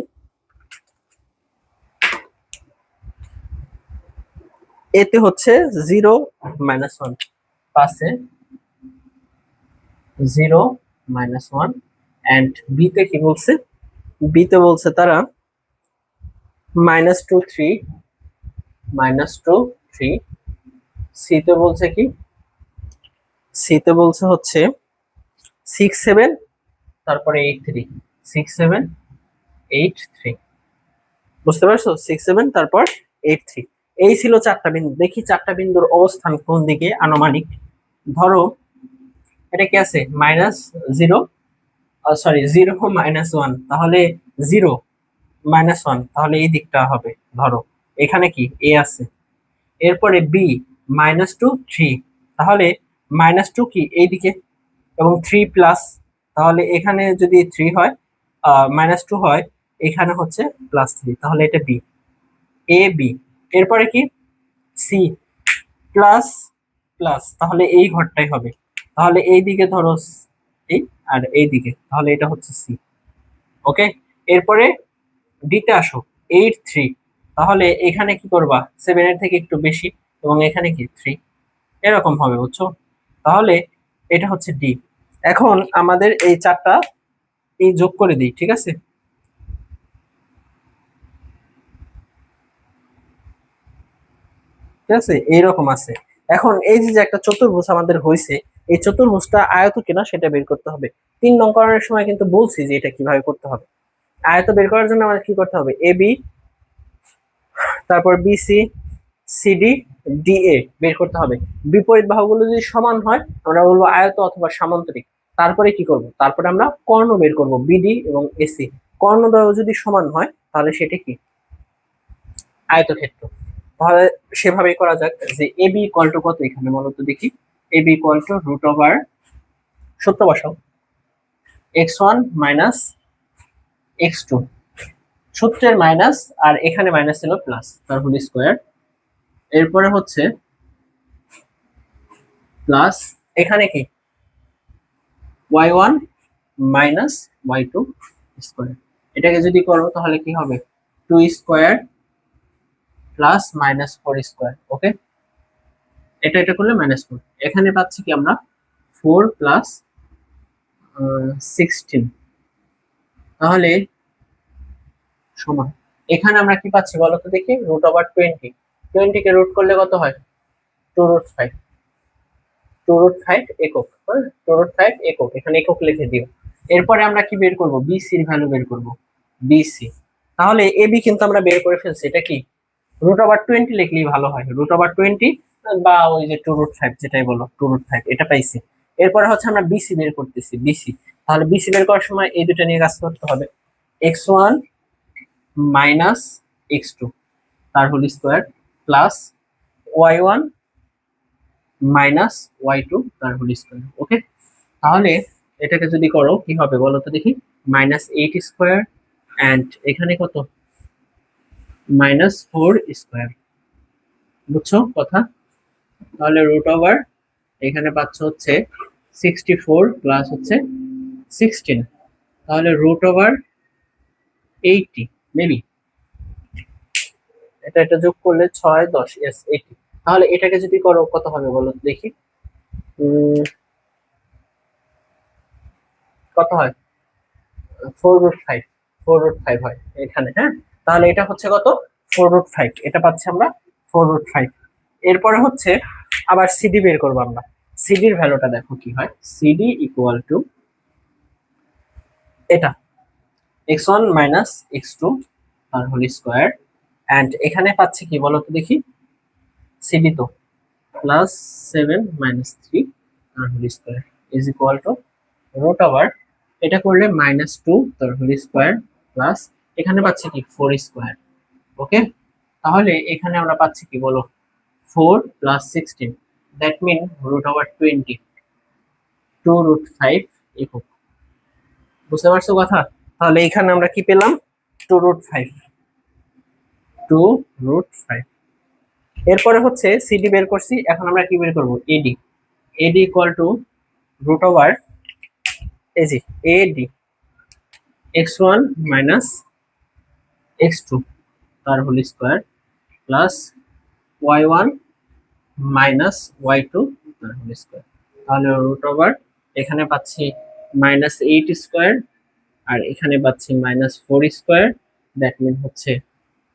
এতে হচ্ছে জিরো মাইনাস ওয়ান, 5-এ জিরো মাইনাস ওয়ান, অ্যান্ড বিতে কি বলছে, বিতে বলছে তারা -2 3, -2 3, সিতে বলছে কি, সিতে বলছে হচ্ছে 6 7, তারপরে 8 3, 6 7 8 3। বুঝতে পারছো, 6 7 তারপর 8 3। এই ছিল 4টা বিন্দু। দেখি 4টা বিন্দুর অবস্থান কোন দিকে আনুমানিক। ধরো এটা কি আছে -0, সরি 0 -1, তাহলে 0 -1, তাহলে এই দিকটা হবে। ধরো এখানে কি এ আছে, এরপরে বি -2 3, তাহলে -2 কি এইদিকে, এবং 3 প্লাস তাহলে এখানে যদি 3 হয়, -2 হয়, এখানে হচ্ছে +3, তাহলে এটা বি, এ বি। এরপরে কি সি, প্লাস প্লাস, তাহলে এই ঘরটাই হবে। তাহলে এই দিকে ধরো এই, আর এই দিকে, তাহলে এটা হচ্ছে সি। ওকে, এরপরে ডিতে আসো, 8 3, তাহলে এখানে কি করবা, 7 এর থেকে একটু বেশি, এবং এখানে কি 3, এরকম হবে, বুঝছো? তাহলে এটা হচ্ছে ডি। এখন আমাদের এই চারটা এই যোগ করে দিই, ঠিক আছে? ঠিক আছে, এইরকম আছে। এখন এই যে যে একটা চতুর্ভুজ আমাদের হয়েছে, এই চতুর্ভুজটা আয়ত কিনা সেটা বের করতে হবে। 3 নং করার সময় কিন্তু বলছি যে এটা কিভাবে করতে হবে। আয়ত বের করার জন্য আমাদের কি করতে হবে, এ বি, তারপর বিসি, সিডি, ডিএ বের করতে হবে। বিপরীত বাহুগুলো যদি সমান হয় আমরা বলবো আয়ত অথবা সামান্তরিক। তারপরে কি করব, তারপরে আমরা কর্ণ বের করব, বিডি এবং এসি। কর্ণদ্বয় যদি সমান হয় তাহলে সেটা কি, আয়তক্ষেত্র। তাহলে সেভাবেই করা যাক, যে এ বি ইকুয়াল টু কত, এখানে মূলত দেখি, এ বি ইকুয়াল টু √, সূত্র বসাও, x1 মাইনাস x2, সূত্রের মাইনাস আর এখানে মাইনাস ছিল প্লাস, তার হোল স্কোয়ার। এরপরে হচ্ছে প্লাস, এখানে কি y1 মাইনাস y2 স্কোয়ার। এটাকে যদি করো তাহলে কি হবে, 2 স্কোয়ার প্লাস -4 স্কোয়ার। ওকে, এটা করলে -4। এখানে পাচ্ছি কি আমরা, 4 প্লাস 16, তাহলে সমান। এখানে আমরা কি পাচ্ছি বলো তো দেখি, √20, 20 কে রুট করলে কত হয়, 2√5, 2√5 একক, হ্যাঁ 2√5 একক, এখানে একক লিখে দিও। এরপরে আমরা কি বের করব, বিসির ভ্যালু বের করব, বিসি। তাহলে এবি কিন্তু আমরা বের করে ফেলছি, এটা কি √20 লিখলেই ভালো হয়, √20 বা ওই যে 2√5 যেটাই বলো, 2√5 এটা পাইছি। এরপরে হচ্ছে আমরা বিসি বের করতেছি, বিসি। তাহলে বিসি বের করার সময় এই দুটো নিয়ে কাজ করতে হবে, x1 মাইনাস x2 তার whole square plus y1 minus y2 তার হোল স্কোয়ার। ওকে, তাহলে এটাকে যদি করো কি হবে বলো তো দেখি, -8 স্কোয়ার অ্যান্ড এখানে কত, -4 স্কোয়ার। বুঝছো কথা? তাহলে √, এখানে পাচ্ছ হচ্ছে 64 প্লাস হচ্ছে 16, তাহলে √80 মেবি, এটা যোগ করলে 6 10, ইয়েস 80। তাহলে এটাকে যদি করো কত হবে বলো তো দেখি, কত হয়, 4√5, 4√5 হয় এখানে, হ্যাঁ। তাহলে এটা হচ্ছে কত, 4√5, এটা পাচ্ছি আমরা 4√5। এরপরে হচ্ছে আবার সিডি বের করবো আমরা। সিডির ভ্যালুটা দেখো কি হয়, সিডি ইকুয়াল টু এটা x1 মাইনাস x2 তার হোল স্কোয়ার অ্যান্ড এখানে পাচ্ছি কি বলো তো দেখি, সিডি তো +7 - 3 তার whole square is equal to √, এটা করলে -2 তার হোল স্কোয়ার প্লাস এখানে পাচ্ছি কি 4 স্কোয়ার। ওকে, তাহলে এখানে আমরা পাচ্ছি কি বলো, 4 প্লাস 16, দ্যাট মিন √20, 2√5 একক। বুঝতে পারছো কথা? তাহলে এখানে আমরা কি পেলাম, 2√5, 2√5। এরপরে হচ্ছে সিডি বের করছি, এখন আমরা কি বের করব, এডি। এডি ইকুয়াল টু √, এই যে এডি x1 মাইনাস x2 তার whole square plus y1 minus y2 তার হোল স্কোয়ার। তাহলে √, এখানে পাচ্ছি -8 স্কোয়ার আর এখানে পাচ্ছি -4 স্কোয়ার, দ্যাট মিন হচ্ছে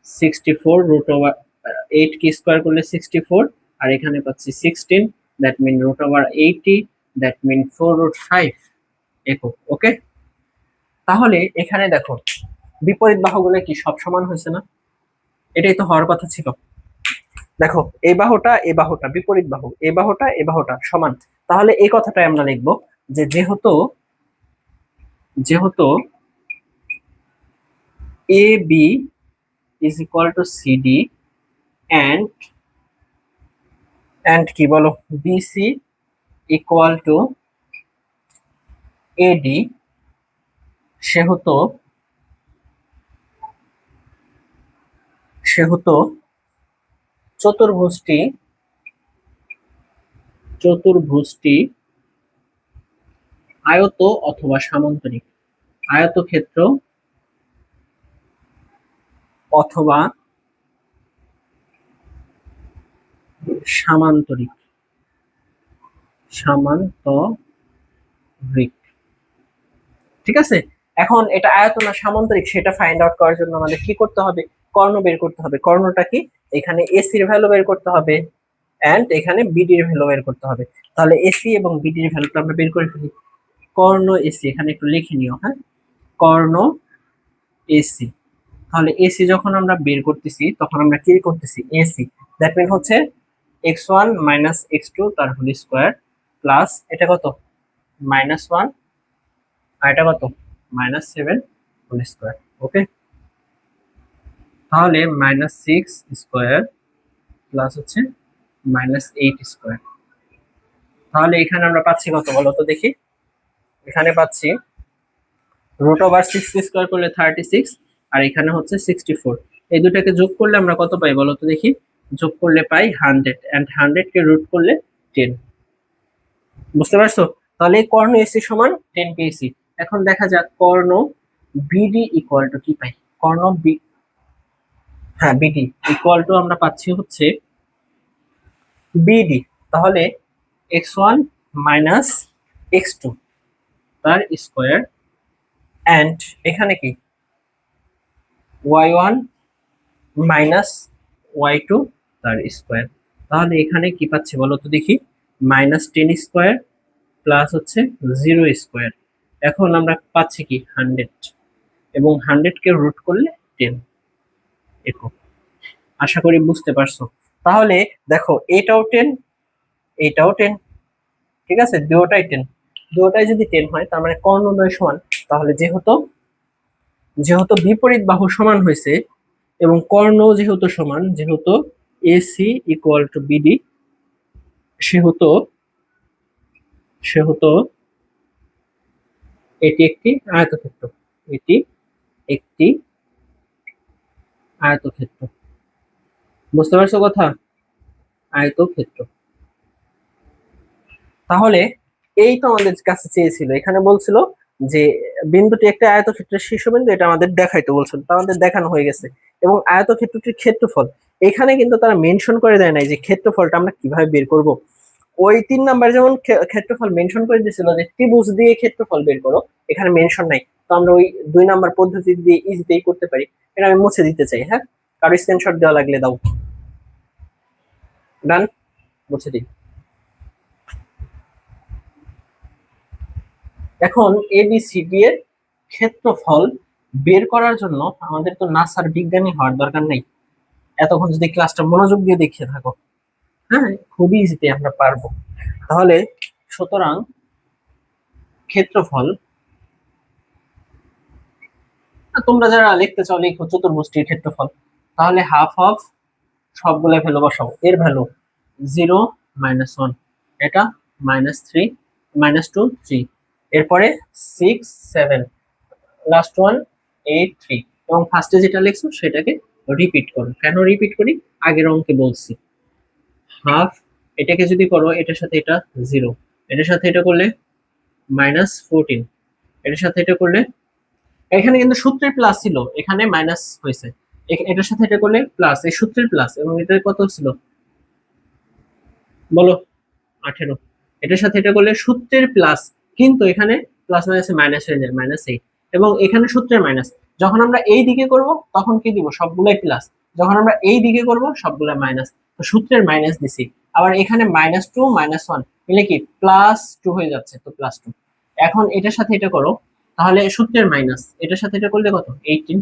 64, √8 কি স্কোয়ার করলে 64, আর এখানে পাচ্ছি 16, দ্যাট মিন √80, দ্যাট মিন 4√5 একক। ওকে, তাহলে এখানে দেখো বিপরীত বাহুগুলো কি সব সমান হয়েছে না, এটাই তো হওয়ার কথা ছিল। দেখো এই বাহুটা এই বাহুটা বিপরীত বাহু, এই বাহুটা এই বাহুটা সমান। তাহলে এই কথাটাই আমরা লিখবো, যে যেহেতু যেহেতু A B is equal to CD and কি বলো, বিসি ইকুয়াল টু এডি সেহেতু চতুর্ভুজটি আয়ত অথবা সামান্তরিক, আয়তক্ষেত্র অথবা সামান্তরিক, ঠিক আছে। এখন এটা আয়ত না সামান্তরিক সেটা ফাইন্ড আউট করার জন্য আমাদের কি করতে হবে, কর্ণ বের করতে হবে। কর্ণটা কি, এখানে এসি এর ভ্যালু বের করতে হবে এন্ড এখানে বিডি এর ভ্যালু বের করতে হবে। তাহলে এসি এবং বিডি এর ভ্যালুটা আমরা বের করে ফেলি। কর্ণ এসি এখানে একটু লিখে নিও, হ্যাঁ, কর্ণ এসি। তাহলে এসি যখন আমরা বের করতেছি তখন আমরা কি করতেছি, এসি দ্যাট মিন হচ্ছে x1 মাইনাস x2 তার হোল স্কয়ার প্লাস এটা কত -1 আর এটা কত -7 হোল স্কয়ার। ওকে, তাহলে -6 স্কয়ার প্লাস হচ্ছে -8 স্কয়ার। তাহলে এখানে আমরা পাচ্ছি কত বলো তো দেখি, এখানে পাচ্ছি √6 স্কয়ার করলে 36 আর এখানে হচ্ছে 64। এই দুটাকে যোগ করলে আমরা কত পাই বলো তো দেখি, যোগ করলে পাই 100 এন্ড 100 কে রুট করলে 10। বুঝতে পারছো? তাহলে কর্ণ এসি সমান 10 পেয়েছি। এখন দেখা যাক কর্ণ বিডি ইকুয়াল টু কি পাই। কর্ণ বি, হ্যাঁ বিডি ইকুয়াল টু আমরা পাচ্ছি হচ্ছে বিডি, তাহলে x1 মাইনাস x2 তার স্কয়ার এন্ড এখানে কি y1 মাইনাস y2 তার স্কয়ার। তাহলে এখানে কি পাচ্ছি বলো তো দেখি, -10 স্কয়ার প্লাস হচ্ছে 0 স্কয়ার। এখন আমরা পাচ্ছি কি 100 এবং 100 কে রুট করলে 10 একক। আশা করি বুঝতে পারছো। তাহলে দেখো এটাও 10 এটাও 10, ঠিক আছে, দুটোটাই 10। দুটোটাই যদি 10 হয় তার মানে কর্ণদ্বয় সমান। তাহলে যেহেতু বিপরীত বাহু সমান হয়েছে এবং কর্ণ যেহেতু সমান, যেহেতু এসি ইকুয়াল টু বিডি, সেহেতু এটি একটি আয়তক্ষেত্র, এটি একটি আয়তক্ষেত্র। বুঝতে পারছো কথা, আয়তক্ষেত্র। তাহলে এই তো আমাদের কাছে চেয়েছিল, এখানে বলছিল যে বিন্দুটি একটা আয়তক্ষেত্রের শীর্ষবিন্দু, এটা আমাদের দেখাইতে বলছিল, তা আমাদের দেখানো হয়ে গেছে। এবং আয়তক্ষেত্রটির ক্ষেত্রফল এখানে কিন্তু তারা মেনশন করে দেয় নাই যে ক্ষেত্রফলটা আমরা কিভাবে বের করব। ওই 3 নাম্বার যেমন ক্ষেত্রফল মেনশন করে দিয়েছিল যে ত্রিভুজ দিয়ে ক্ষেত্রফল বের করো, এখানে মেনশন নাই। তো আমরা ওই 2 নাম্বার পদ্ধতি দিয়ে ইজিতেই করতে পারি। এটা আমি মুছে দিতে চাই, হ্যাঁ, কারো স্ক্রিনশট দেওয়া লাগলে দাও। ডান, মুছে দিই। এখন এবিসিডি এর ক্ষেত্রফল বের করার জন্য আমাদের তো নাসার বিজ্ঞানী হওয়ার দরকার নেই। এতক্ষণ যদি ক্লাসটা মনোযোগ দিয়ে দেখে থাকো, হ্যাঁ, খুবই ইজিতে আমরা পারবো। তাহলে সুতরাং ক্ষেত্রফল, তোমরা যারা লিখতে চাও লিখো চতুর্ভুজটির ক্ষেত্রফল। তাহলে হাফ অফ সবগুলো ভ্যালু বসাবো। এর ভ্যালু 0 -1, এটা -3 -2 3, এরপরে 6 7, লাস্ট ওয়ান 8 3। এবং ফার্স্টে যেটা লিখছো সেটাকে রিপিট করো। কেন রিপিট করি, আগের অঙ্কে বলছি। হাফ, এটাকে যদি করো এটার সাথে এটা 0, এটার সাথে এটা করলে -14, এটার সাথে এটা করলে, এখানে কিন্তু সূত্রের প্লাস ছিল, এখানে মাইনাস হয়েছে। এটার সাথে এটা করলে প্লাস, এই সূত্রের প্লাস, এবং এটা কত ছিল বলো 18, এটার সাথে এটা করলে সূত্রের প্লাস, কিন্তু এখানে প্লাস মাইনাসে মাইনাস হয়ে যায় -8, এবং এখানে সূত্রের মাইনাস। যখন আমরা এই দিকে করব তখন কি দিব, সবগুলাই প্লাস। যখন আমরা এই দিকে করব সবগুলা মাইনাস। তো সূত্রের মাইনাস দিছি। আবার এখানে -2 -1 মিলে কি +2 হয়ে যাচ্ছে, তো +2। এখন এটার সাথে এটা করো, তাহলে সূত্রের মাইনাস, এটার সাথে এটা করলে কত 18,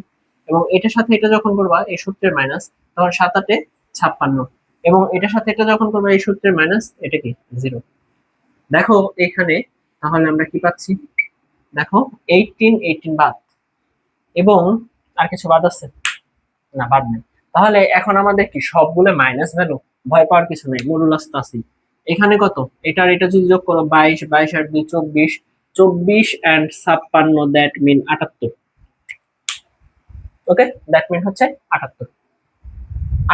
এবং এটার সাথে এটা যখন করবা এই সূত্রের মাইনাস, তখন 7 8 56, এবং এটার সাথে এটা যখন করবা এই সূত্রের মাইনাস, এটা কি 0। দেখো এখানে তাহলে আমরা কি পাচ্ছি, দেখো 18 18 বাদ, এবং আর কিছু বাদ আছে না, বাদ নেই। তাহলে এখন আমাদের কি সবগুলো মাইনাস ভ্যালু, ভয় পাওয়ার কিছু নেই, মডুলাস তো আছেই। এখানে কত, এটা আর এটা যদি যোগ করো 22 22 আর 2 24, 24 and 56 that mean 78। Okay, that mean হচ্ছে 78।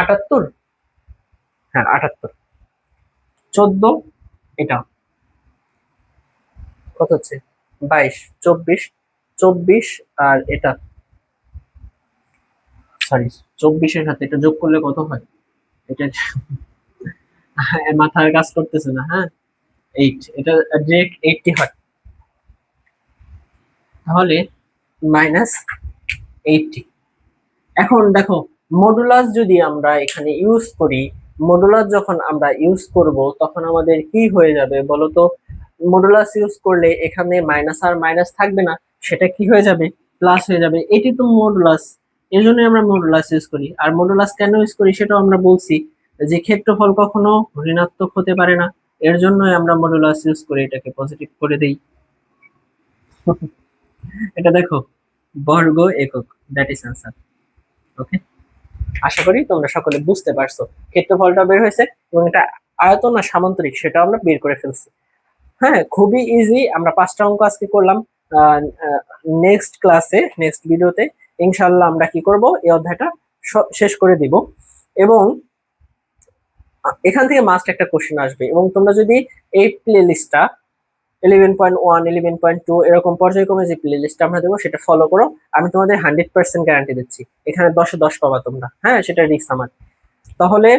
78, হ্যাঁ 78। 14 এটা কত হচ্ছে 22, 24, 24 আর এটা সরি 24 এর সাথে এটা যোগ করলে কত হয়, এটা মাথায় কাজ করতেছে না। হ্যাঁ 8, এটা ডিরেক্ট 80 হয়, তাহলে -80। এখন দেখো মডুলাস যদি আমরা এখানে ইউজ করি, মডুলাস যখন আমরা ইউজ করব তখন আমাদের কি হয়ে যাবে বলতো? মডুলাস ইউজ করলে এখানে মাইনাস আর মাইনাস থাকবে না, সেটা কি হয়ে যাবে, প্লাস হয়ে যাবে। এটি তো মডুলাস, এর জন্য আমরা মডুলাস ইউজ করি। আর মডুলাস কেন ইউজ করি সেটাও আমরা বলছি, যে ক্ষেত্রফল কখনো ঋণাত্মক হতে পারে না, এর জন্যই আমরা মডুলাস ইউজ করি, এটাকে পজিটিভ করে দেই। এটা দেখো বর্গ একক, দ্যাট ইজ আনসার। ওকে, আশা করি তোমরা সকলে বুঝতে পারছো। ক্ষেত্রফলটা বের হয়েছে এবং এটা আয়তন না সামান্তরিক সেটা আমরা বের করে ফেলছি। হ্যাঁ, খুবই ইজি। আমরা 5টা অঙ্ক আজকে করলাম। নেক্সট ক্লাসে, নেক্সট ভিডিওতে ইনশাআল্লাহ আমরা কি করব, এই অধ্যায়টা শেষ করে দিব। এবং এখান থেকে মাস্ট একটা কোশ্চেন আসবে, এবং তোমরা যদি এই প্লে লিস্টটা 11.1, 11.2 এরকম পর্যায়ক্রমে যে প্লে লিস্টটা আমরা দেবো সেটা ফলো করো, আমি তোমাদের 100% গ্যারান্টি দিচ্ছি এখানে 10-এ 10 পাবা তোমরা। হ্যাঁ, সেটা রিস্ক আমার। তাহলে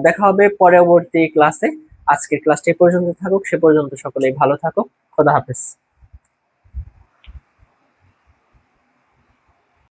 দেখা হবে পরবর্তী ক্লাসে। আজকের ক্লাসটা এই পর্যন্ত থাকুক, সে পর্যন্ত সকলেই ভালো থাকো। খোদা হাফেজ।